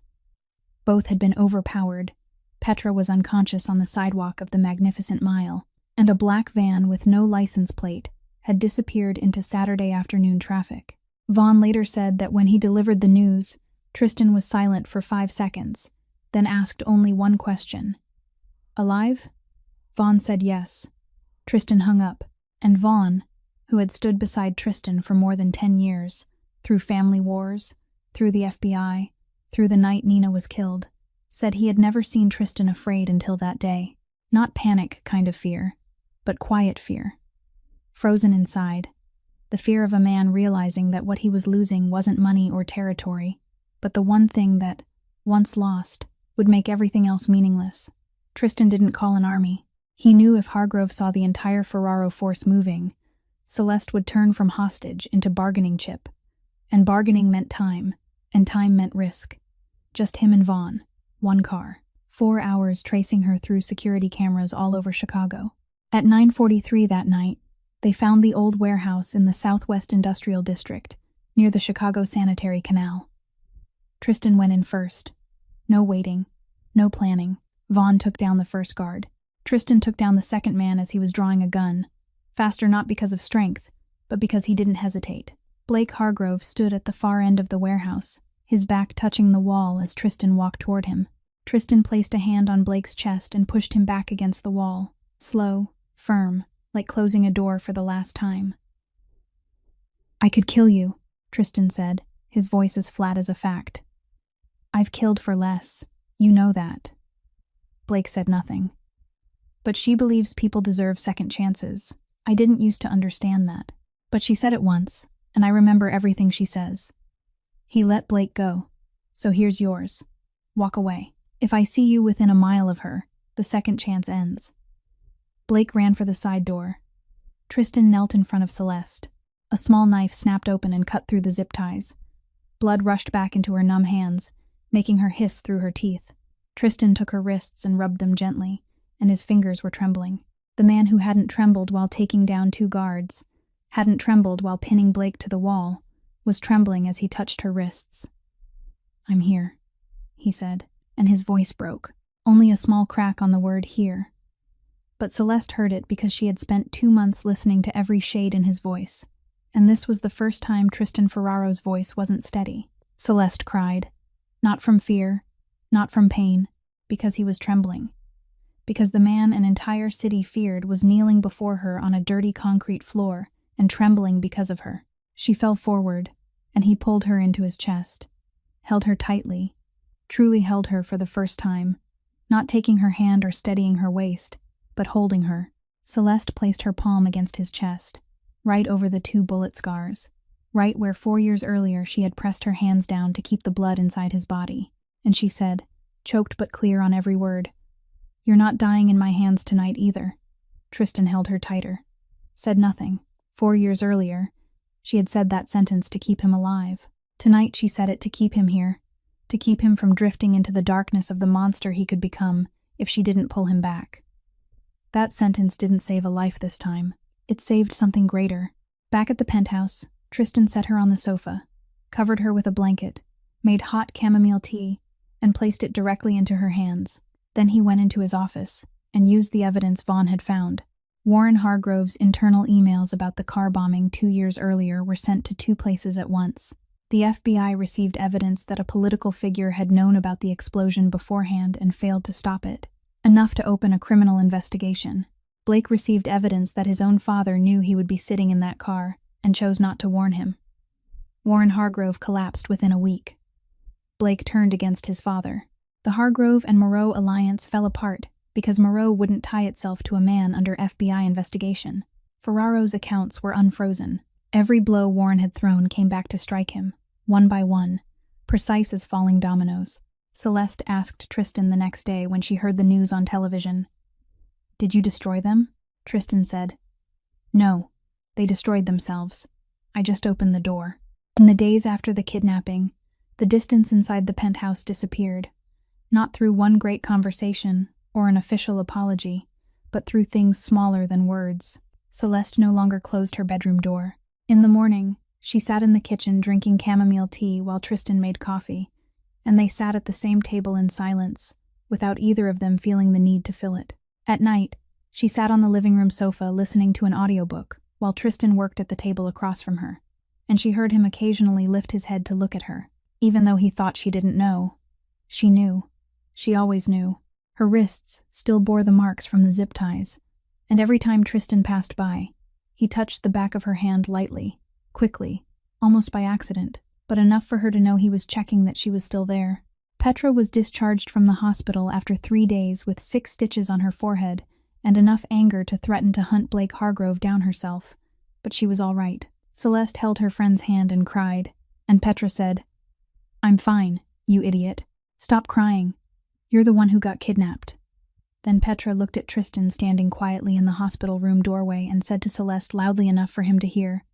Both had been overpowered. Petra was unconscious on the sidewalk of the Magnificent Mile, and a black van with no license plate had disappeared into Saturday afternoon traffic. Vaughn later said that when he delivered the news, Tristan was silent for 5 seconds, then asked only one question. "Alive?" Vaughn said yes. Tristan hung up, and Vaughn, who had stood beside Tristan for more than 10 years, through family wars, through the FBI, through the night Nina was killed, said he had never seen Tristan afraid until that day. Not panic kind of fear, but quiet fear. Frozen inside, the fear of a man realizing that what he was losing wasn't money or territory, but the one thing that, once lost, would make everything else meaningless. Tristan didn't call an army. He knew if Hargrove saw the entire Ferraro force moving, Celeste would turn from hostage into bargaining chip. And bargaining meant time, and time meant risk. Just him and Vaughn. One car. 4 hours tracing her through security cameras all over Chicago. At 9:43 that night, they found the old warehouse in the Southwest Industrial District, near the Chicago Sanitary Canal. Tristan went in first. No waiting. No planning. Vaughn took down the first guard. Tristan took down the second man as he was drawing a gun. Faster not because of strength, but because he didn't hesitate. Blake Hargrove stood at the far end of the warehouse, his back touching the wall as Tristan walked toward him. Tristan placed a hand on Blake's chest and pushed him back against the wall. Slow, firm, like closing a door for the last time. "I could kill you," Tristan said, his voice as flat as a fact. "I've killed for less. You know that." Blake said nothing. "But she believes people deserve second chances. I didn't used to understand that. But she said it once, and I remember everything she says." He let Blake go. "So here's yours. Walk away. If I see you within a mile of her, the second chance ends." Blake ran for the side door. Tristan knelt in front of Celeste. A small knife snapped open and cut through the zip ties. Blood rushed back into her numb hands, making her hiss through her teeth. Tristan took her wrists and rubbed them gently, and his fingers were trembling. The man who hadn't trembled while taking down 2 guards, hadn't trembled while pinning Blake to the wall, was trembling as he touched her wrists. "I'm here," he said, and his voice broke, only a small crack on the word "here." But Celeste heard it because she had spent 2 months listening to every shade in his voice, and this was the first time Tristan Ferraro's voice wasn't steady. Celeste cried, not from fear, not from pain, because he was trembling. Because the man an entire city feared was kneeling before her on a dirty concrete floor and trembling because of her. She fell forward, and he pulled her into his chest, held her tightly, truly held her for the first time, not taking her hand or steadying her waist, but holding her. Celeste placed her palm against his chest, right over the 2 bullet scars, right where 4 years earlier she had pressed her hands down to keep the blood inside his body, and she said, choked but clear on every word, "You're not dying in my hands tonight either." Tristan held her tighter, said nothing. 4 years earlier, she had said that sentence to keep him alive. Tonight she said it to keep him here, to keep him from drifting into the darkness of the monster he could become if she didn't pull him back. That sentence didn't save a life this time. It saved something greater. Back at the penthouse, Tristan set her on the sofa, covered her with a blanket, made hot chamomile tea, and placed it directly into her hands. Then he went into his office and used the evidence Vaughn had found. Warren Hargrove's internal emails about the car bombing 2 years earlier were sent to 2 places at once. The FBI received evidence that a political figure had known about the explosion beforehand and failed to stop it, enough to open a criminal investigation. Blake received evidence that his own father knew he would be sitting in that car and chose not to warn him. Warren Hargrove collapsed within a week. Blake turned against his father. The Hargrove and Moreau alliance fell apart because Moreau wouldn't tie itself to a man under FBI investigation. Ferraro's accounts were unfrozen. Every blow Warren had thrown came back to strike him, one by one, precise as falling dominoes. Celeste asked Tristan the next day when she heard the news on television. "Did you destroy them?" Tristan said. "No, they destroyed themselves. I just opened the door." In the days after the kidnapping, the distance inside the penthouse disappeared, not through one great conversation or an official apology, but through things smaller than words. Celeste no longer closed her bedroom door. In the morning, she sat in the kitchen drinking chamomile tea while Tristan made coffee, and they sat at the same table in silence, without either of them feeling the need to fill it. At night, she sat on the living room sofa listening to an audiobook while Tristan worked at the table across from her, and she heard him occasionally lift his head to look at her. Even though he thought she didn't know, she knew. She always knew. Her wrists still bore the marks from the zip ties, and every time Tristan passed by, he touched the back of her hand lightly, quickly, almost by accident, but enough for her to know he was checking that she was still there. Petra was discharged from the hospital after 3 days with 6 stitches on her forehead and enough anger to threaten to hunt Blake Hargrove down herself, but she was all right. Celeste held her friend's hand and cried, and Petra said, "I'm fine, you idiot. Stop crying. You're the one who got kidnapped." Then Petra looked at Tristan standing quietly in the hospital room doorway and said to Celeste loudly enough for him to hear,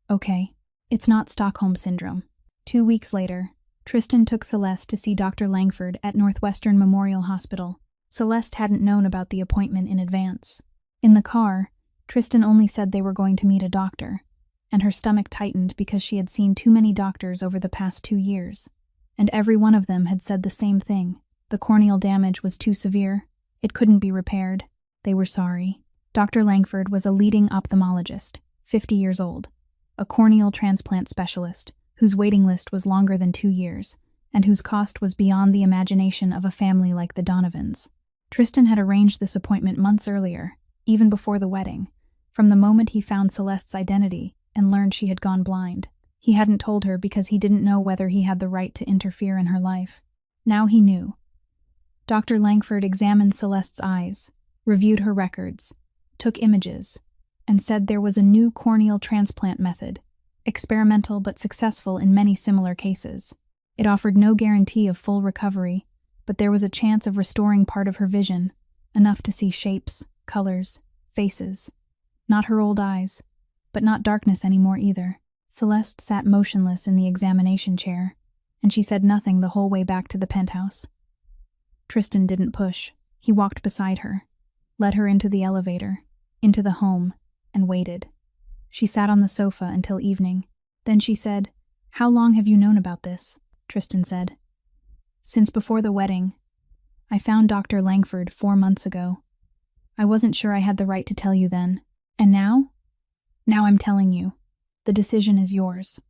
"Okay, it's not Stockholm Syndrome." 2 weeks later, Tristan took Celeste to see Dr. Langford at Northwestern Memorial Hospital. Celeste hadn't known about the appointment in advance. In the car, Tristan only said they were going to meet a doctor, and her stomach tightened because she had seen too many doctors over the past 2 years, and every one of them had said the same thing. The corneal damage was too severe. It couldn't be repaired. They were sorry. Dr. Langford was a leading ophthalmologist, 50 years old, a corneal transplant specialist whose waiting list was longer than 2 years, and whose cost was beyond the imagination of a family like the Donovans. Tristan had arranged this appointment months earlier, even before the wedding, from the moment he found Celeste's identity and learned she had gone blind. He hadn't told her because he didn't know whether he had the right to interfere in her life. Now he knew. Dr. Langford examined Celeste's eyes, reviewed her records, took images, and said there was a new corneal transplant method, experimental but successful in many similar cases. It offered no guarantee of full recovery, but there was a chance of restoring part of her vision, enough to see shapes, colors, faces. Not her old eyes, but not darkness anymore either. Celeste sat motionless in the examination chair, and she said nothing the whole way back to the penthouse. Tristan didn't push. He walked beside her, led her into the elevator, into the home, and waited. She sat on the sofa until evening. Then she said, "How long have you known about this?" Tristan said. "Since before the wedding. I found Dr. Langford 4 months ago. I wasn't sure I had the right to tell you then. And now? Now I'm telling you. The decision is yours."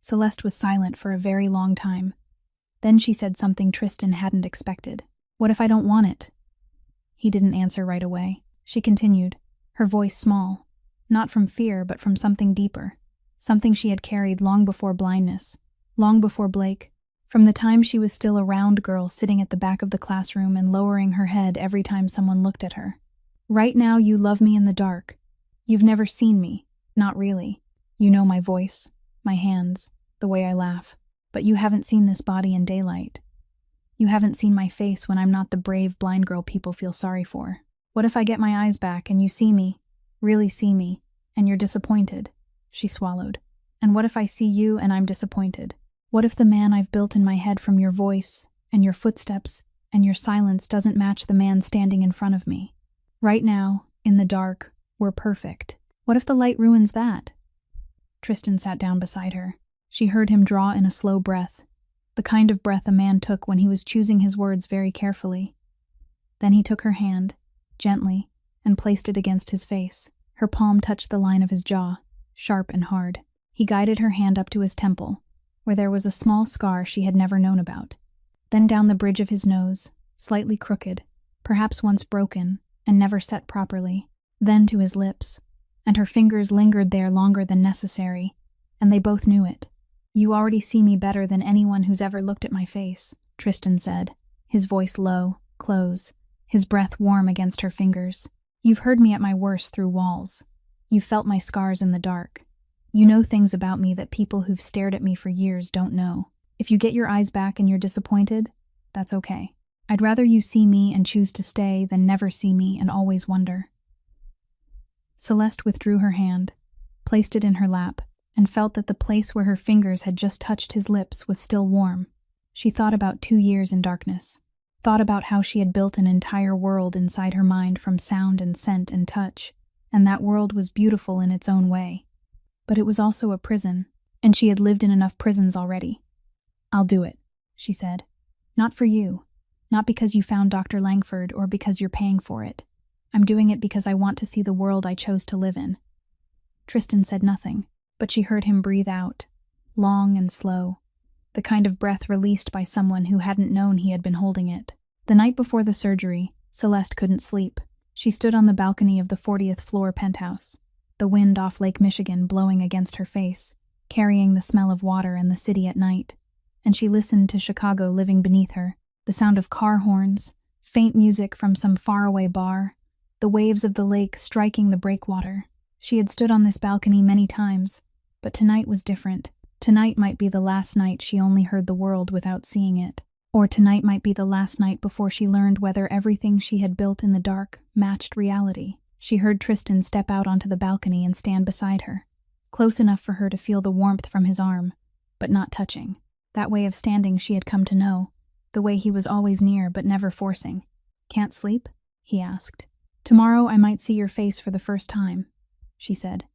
Celeste was silent for a very long time. Then she said something Tristan hadn't expected. "What if I don't want it?" He didn't answer right away. She continued, her voice small, not from fear but from something deeper, something she had carried long before blindness, long before Blake, from the time she was still a round girl sitting at the back of the classroom and lowering her head every time someone looked at her. "Right now you love me in the dark. You've never seen me, not really. You know my voice, my hands, the way I laugh. But you haven't seen this body in daylight. You haven't seen my face when I'm not the brave blind girl people feel sorry for. What if I get my eyes back and you see me, really see me, and you're disappointed?" She swallowed. "And what if I see you and I'm disappointed? What if the man I've built in my head from your voice, and your footsteps, and your silence doesn't match the man standing in front of me? Right now, in the dark, we're perfect. What if the light ruins that?" Tristan sat down beside her. She heard him draw in a slow breath, the kind of breath a man took when he was choosing his words very carefully. Then he took her hand, gently, and placed it against his face. Her palm touched the line of his jaw, sharp and hard. He guided her hand up to his temple, where there was a small scar she had never known about. Then down the bridge of his nose, slightly crooked, perhaps once broken, and never set properly. Then to his lips, and her fingers lingered there longer than necessary, and they both knew it. "You already see me better than anyone who's ever looked at my face," Tristan said, his voice low, close, his breath warm against her fingers. "You've heard me at my worst through walls. You've felt my scars in the dark. You know things about me that people who've stared at me for years don't know. If you get your eyes back and you're disappointed, That's okay. I'd rather you see me and choose to stay than never see me and always wonder." Celeste withdrew her hand, placed it in her lap, and felt that the place where her fingers had just touched his lips was still warm. She thought about 2 years in darkness, thought about how she had built an entire world inside her mind from sound and scent and touch, and that world was beautiful in its own way. But it was also a prison, and she had lived in enough prisons already. "I'll do it," she said. "Not for you, not because you found Dr. Langford or because you're paying for it. I'm doing it because I want to see the world I chose to live in." Tristan said nothing, but she heard him breathe out, long and slow, the kind of breath released by someone who hadn't known he had been holding it. The night before the surgery, Celeste couldn't sleep. She stood on the balcony of the 40th floor penthouse, the wind off Lake Michigan blowing against her face, carrying the smell of water and the city at night, and she listened to Chicago living beneath her, the sound of car horns, faint music from some faraway bar, the waves of the lake striking the breakwater. She had stood on this balcony many times, but tonight was different. Tonight might be the last night she only heard the world without seeing it. Or tonight might be the last night before she learned whether everything she had built in the dark matched reality. She heard Tristan step out onto the balcony and stand beside her, close enough for her to feel the warmth from his arm, but not touching. That way of standing she had come to know, the way he was always near but never forcing. "Can't sleep?" he asked. "Tomorrow I might see your face for the first time," she said.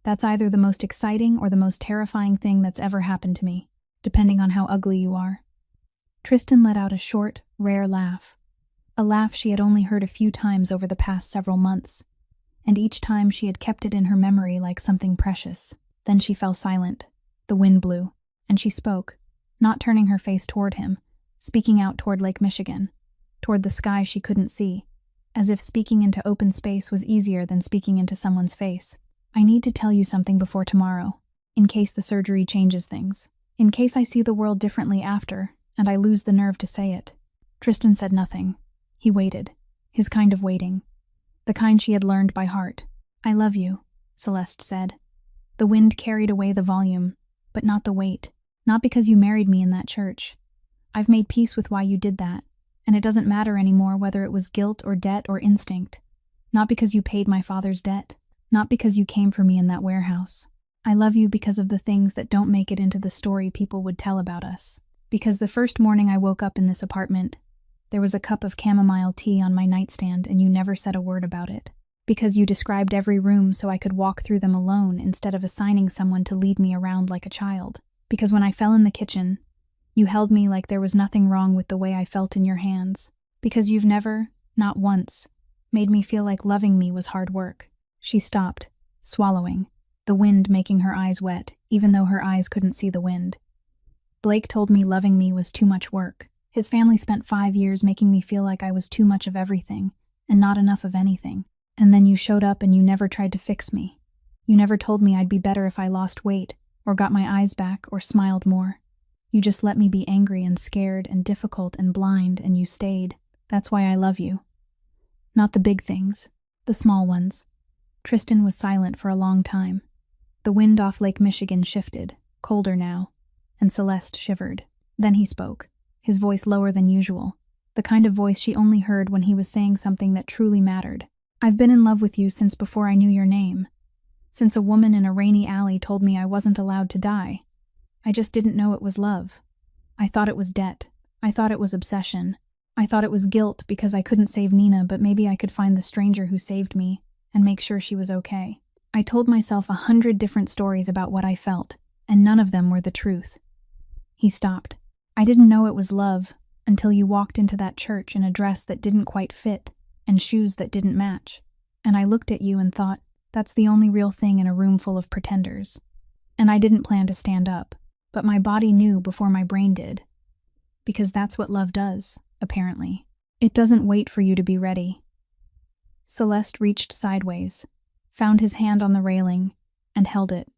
"That's either the most exciting or the most terrifying thing that's ever happened to me, depending on how ugly you are." Tristan let out a short, rare laugh, a laugh she had only heard a few times over the past several months, and each time she had kept it in her memory like something precious. Then she fell silent. The wind blew, and she spoke, not turning her face toward him, speaking out toward Lake Michigan, toward the sky she couldn't see, as if speaking into open space was easier than speaking into someone's face. "I need to tell you something before tomorrow, in case the surgery changes things, in case I see the world differently after, and I lose the nerve to say it." Tristan said nothing. He waited, his kind of waiting, the kind she had learned by heart. "I love you," Celeste said. The wind carried away the volume, but not the weight. "Not because you married me in that church. I've made peace with why you did that, and it doesn't matter anymore whether it was guilt or debt or instinct. Not because you paid my father's debt. Not because you came for me in that warehouse. I love you because of the things that don't make it into the story people would tell about us. Because the first morning I woke up in this apartment, there was a cup of chamomile tea on my nightstand and you never said a word about it. Because you described every room so I could walk through them alone instead of assigning someone to lead me around like a child. Because when I fell in the kitchen, you held me like there was nothing wrong with the way I felt in your hands. Because you've never, not once, made me feel like loving me was hard work." She stopped, swallowing, the wind making her eyes wet, even though her eyes couldn't see the wind. "Blake told me loving me was too much work. His family spent 5 years making me feel like I was too much of everything, and not enough of anything. And then you showed up and you never tried to fix me. You never told me I'd be better if I lost weight, or got my eyes back, or smiled more. You just let me be angry and scared and difficult and blind, and you stayed. That's why I love you. Not the big things, the small ones." Tristan was silent for a long time. The wind off Lake Michigan shifted, colder now, and Celeste shivered. Then he spoke, his voice lower than usual, the kind of voice she only heard when he was saying something that truly mattered. "I've been in love with you since before I knew your name. Since a woman in a rainy alley told me I wasn't allowed to die. I just didn't know it was love. I thought it was debt. I thought it was obsession. I thought it was guilt because I couldn't save Nina, but maybe I could find the stranger who saved me and make sure she was okay. I told myself 100 different stories about what I felt, and none of them were the truth." He stopped. "I didn't know it was love until you walked into that church in a dress that didn't quite fit and shoes that didn't match. And I looked at you and thought, that's the only real thing in a room full of pretenders. And I didn't plan to stand up, but my body knew before my brain did. Because that's what love does, apparently. It doesn't wait for you to be ready." Celeste reached sideways, found his hand on the railing, and held it.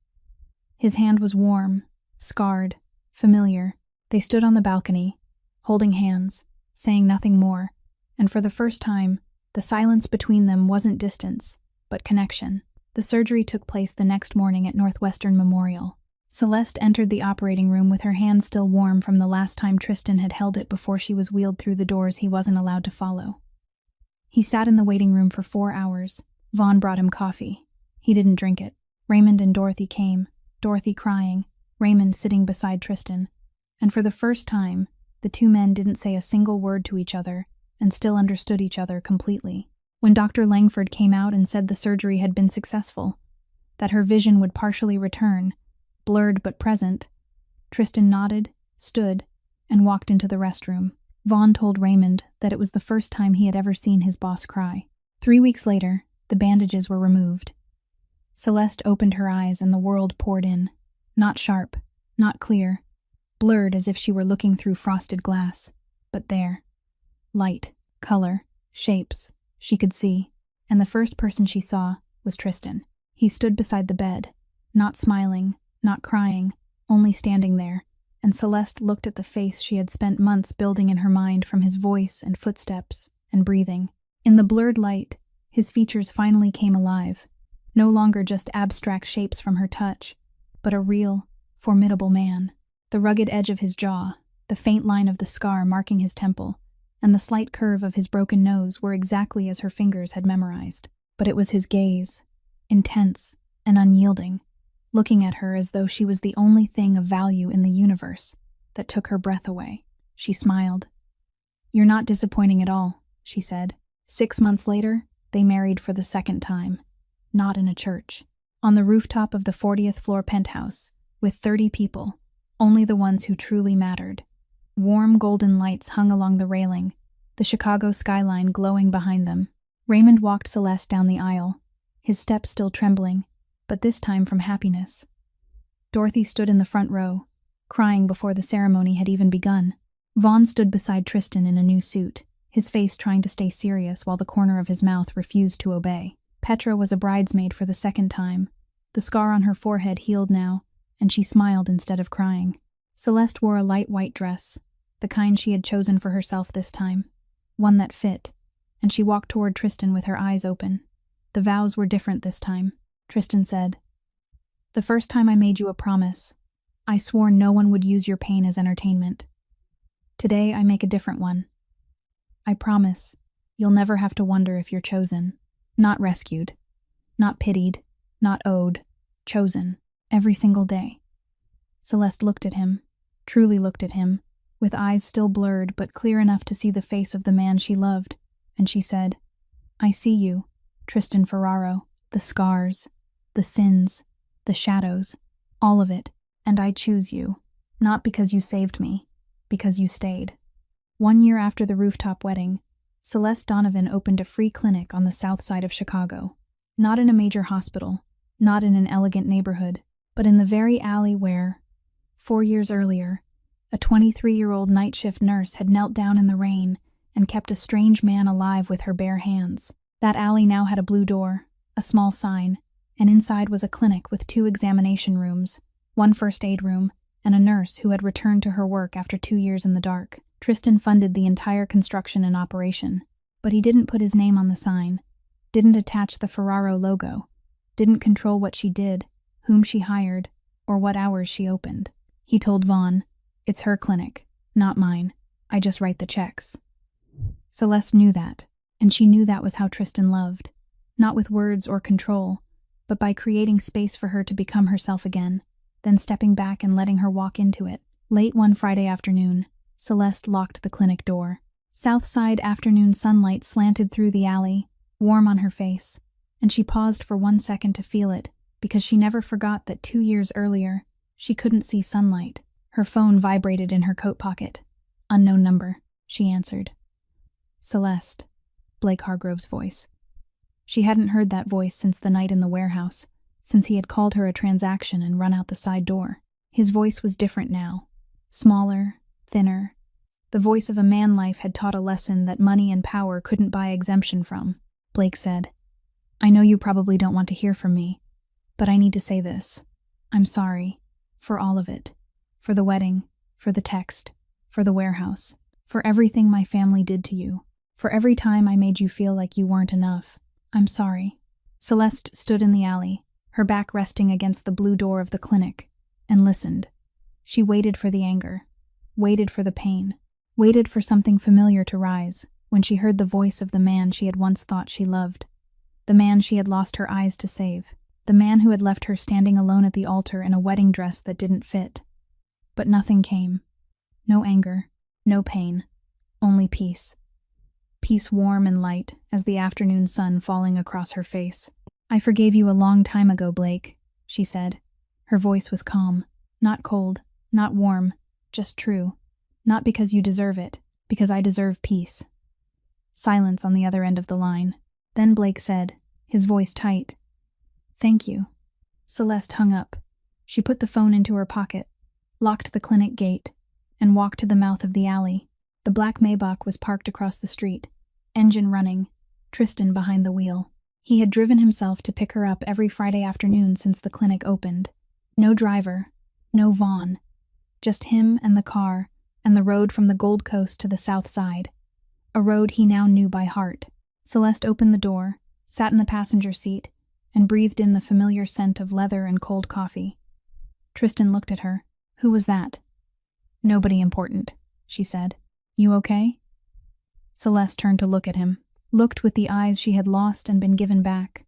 His hand was warm, scarred, familiar. They stood on the balcony, holding hands, saying nothing more, and for the first time, the silence between them wasn't distance, but connection. The surgery took place the next morning at Northwestern Memorial. Celeste entered the operating room with her hand still warm from the last time Tristan had held it before she was wheeled through the doors he wasn't allowed to follow. He sat in the waiting room for 4 hours. Vaughn brought him coffee. He didn't drink it. Raymond and Dorothy came, Dorothy crying, Raymond sitting beside Tristan. And for the first time, the two men didn't say a single word to each other and still understood each other completely. When Dr. Langford came out and said the surgery had been successful, that her vision would partially return, blurred but present, Tristan nodded, stood, and walked into the restroom. Vaughn told Raymond that it was the first time he had ever seen his boss cry. 3 weeks later, the bandages were removed. Celeste opened her eyes and the world poured in. Not sharp, not clear, blurred as if she were looking through frosted glass. But there. Light, color, shapes, she could see. And the first person she saw was Tristan. He stood beside the bed, not smiling, not crying, only standing there, and Celeste looked at the face she had spent months building in her mind from his voice and footsteps and breathing. In the blurred light, his features finally came alive, no longer just abstract shapes from her touch, but a real, formidable man. The rugged edge of his jaw, the faint line of the scar marking his temple, and the slight curve of his broken nose were exactly as her fingers had memorized. But it was his gaze, intense and unyielding, looking at her as though she was the only thing of value in the universe, that took her breath away. She smiled. "You're not disappointing at all," she said. 6 months later, they married for the second time. Not in a church. On the rooftop of the 40th floor penthouse, with 30 people, only the ones who truly mattered. Warm golden lights hung along the railing, the Chicago skyline glowing behind them. Raymond walked Celeste down the aisle, his steps still trembling, but this time from happiness. Dorothy stood in the front row, crying before the ceremony had even begun. Vaughn stood beside Tristan in a new suit, his face trying to stay serious while the corner of his mouth refused to obey. Petra was a bridesmaid for the second time. The scar on her forehead healed now, and she smiled instead of crying. Celeste wore a light white dress, the kind she had chosen for herself this time, one that fit, and she walked toward Tristan with her eyes open. The vows were different this time. Tristan said, "The first time I made you a promise, I swore no one would use your pain as entertainment. Today I make a different one. I promise you'll never have to wonder if you're chosen. Not rescued, not pitied, not owed, chosen, every single day." Celeste looked at him, truly looked at him, with eyes still blurred but clear enough to see the face of the man she loved, and she said, "I see you, Tristan Ferraro, the scars, the sins, the shadows, all of it, and I choose you, not because you saved me, because you stayed." 1 year after the rooftop wedding, Celeste Donovan opened a free clinic on the south side of Chicago. Not in a major hospital, not in an elegant neighborhood, but in the very alley where, 4 years earlier, a 23-year-old night shift nurse had knelt down in the rain and kept a strange man alive with her bare hands. That alley now had a blue door, a small sign, and inside was a clinic with 2 examination rooms, 1 first aid room, and a nurse who had returned to her work after 2 years in the dark. Tristan funded the entire construction and operation, but he didn't put his name on the sign, didn't attach the Ferraro logo, didn't control what she did, whom she hired, or what hours she opened. He told Vaughn, "It's her clinic, not mine. I just write the checks." Celeste knew that, and she knew that was how Tristan loved, not with words or control, but by creating space for her to become herself again, then stepping back and letting her walk into it. Late one Friday afternoon, Celeste locked the clinic door. Southside afternoon sunlight slanted through the alley, warm on her face, and she paused for 1 second to feel it, because she never forgot that 2 years earlier, she couldn't see sunlight. Her phone vibrated in her coat pocket. "Unknown number," she answered. "Celeste," Blake Hargrove's voice. She hadn't heard that voice since the night in the warehouse, since he had called her a transaction and run out the side door. His voice was different now, smaller, thinner. The voice of a man life had taught a lesson that money and power couldn't buy exemption from. Blake said, "I know you probably don't want to hear from me, but I need to say this. I'm sorry. For all of it. For the wedding, for the text, for the warehouse, for everything my family did to you, for every time I made you feel like you weren't enough. I'm sorry." Celeste stood in the alley, her back resting against the blue door of the clinic, and listened. She waited for the anger, waited for the pain, waited for something familiar to rise when she heard the voice of the man she had once thought she loved, the man she had lost her eyes to save, the man who had left her standing alone at the altar in a wedding dress that didn't fit. But nothing came. No anger, no pain, only peace. Peace warm and light as the afternoon sun falling across her face. "I forgave you a long time ago, Blake," she said. Her voice was calm, not cold, not warm, just true. "Not because you deserve it, because I deserve peace." Silence on the other end of the line. Then Blake said, his voice tight, "Thank you." Celeste hung up. She put the phone into her pocket, locked the clinic gate, and walked to the mouth of the alley. The black Maybach was parked across the street, engine running, Tristan behind the wheel. He had driven himself to pick her up every Friday afternoon since the clinic opened. No driver, no Vaughn, just him and the car and the road from the Gold Coast to the south side, a road he now knew by heart. Celeste opened the door, sat in the passenger seat, and breathed in the familiar scent of leather and cold coffee. Tristan looked at her. "Who was that?" "Nobody important," she said. "You okay?" Celeste turned to look at him, looked with the eyes she had lost and been given back.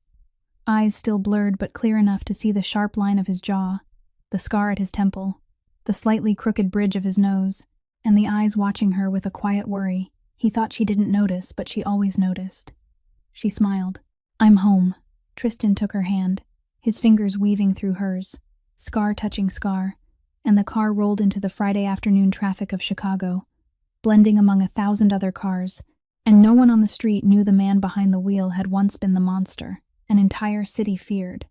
Eyes still blurred but clear enough to see the sharp line of his jaw, the scar at his temple, the slightly crooked bridge of his nose, and the eyes watching her with a quiet worry. He thought she didn't notice, but she always noticed. She smiled. "I'm home." Tristan took her hand, his fingers weaving through hers, scar touching scar, and the car rolled into the Friday afternoon traffic of Chicago, blending among 1,000 other cars, and no one on the street knew the man behind the wheel had once been the monster an entire city feared,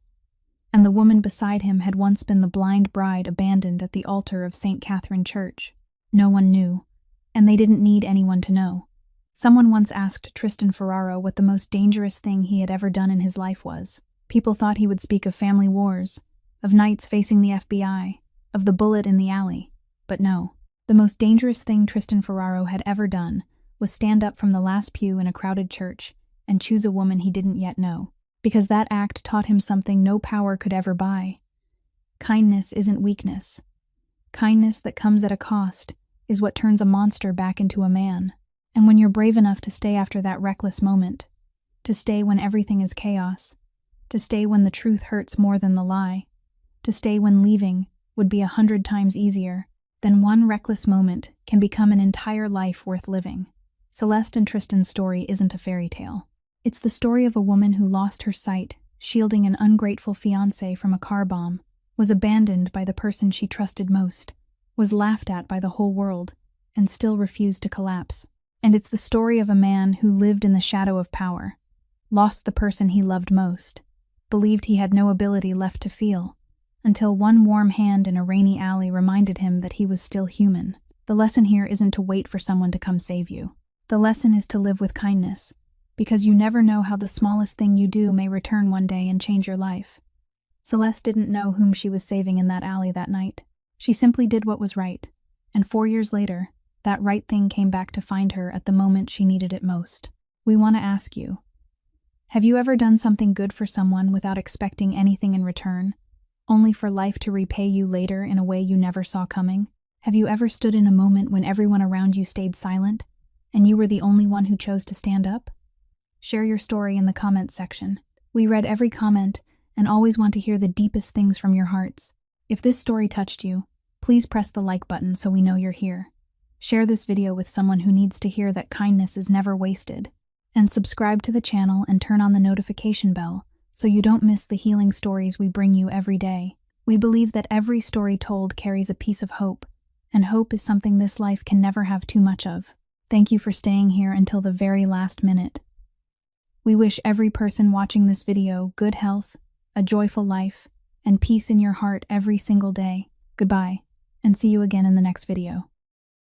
and the woman beside him had once been the blind bride abandoned at the altar of St. Catherine Church. No one knew, and they didn't need anyone to know. Someone once asked Tristan Ferraro what the most dangerous thing he had ever done in his life was. People thought he would speak of family wars, of nights facing the FBI, of the bullet in the alley. But no, the most dangerous thing Tristan Ferraro had ever done was stand up from the last pew in a crowded church and choose a woman he didn't yet know, because that act taught him something no power could ever buy. Kindness isn't weakness. Kindness that comes at a cost is what turns a monster back into a man. And when you're brave enough to stay after that reckless moment, to stay when everything is chaos, to stay when the truth hurts more than the lie, to stay when leaving would be 100 times easier, then one reckless moment can become an entire life worth living. Celeste and Tristan's story isn't a fairy tale. It's the story of a woman who lost her sight, shielding an ungrateful fiancé from a car bomb, was abandoned by the person she trusted most, was laughed at by the whole world, and still refused to collapse. And it's the story of a man who lived in the shadow of power, lost the person he loved most, believed he had no ability left to feel, until one warm hand in a rainy alley reminded him that he was still human. The lesson here isn't to wait for someone to come save you. The lesson is to live with kindness, because you never know how the smallest thing you do may return one day and change your life. Celeste didn't know whom she was saving in that alley that night. She simply did what was right, and 4 years later, that right thing came back to find her at the moment she needed it most. We want to ask you, have you ever done something good for someone without expecting anything in return, only for life to repay you later in a way you never saw coming? Have you ever stood in a moment when everyone around you stayed silent, and you were the only one who chose to stand up? Share your story in the comments section. We read every comment and always want to hear the deepest things from your hearts. If this story touched you, please press the like button so we know you're here. Share this video with someone who needs to hear that kindness is never wasted. And subscribe to the channel and turn on the notification bell so you don't miss the healing stories we bring you every day. We believe that every story told carries a piece of hope, and hope is something this life can never have too much of. Thank you for staying here until the very last minute. We wish every person watching this video good health, a joyful life, and peace in your heart every single day. Goodbye, and see you again in the next video.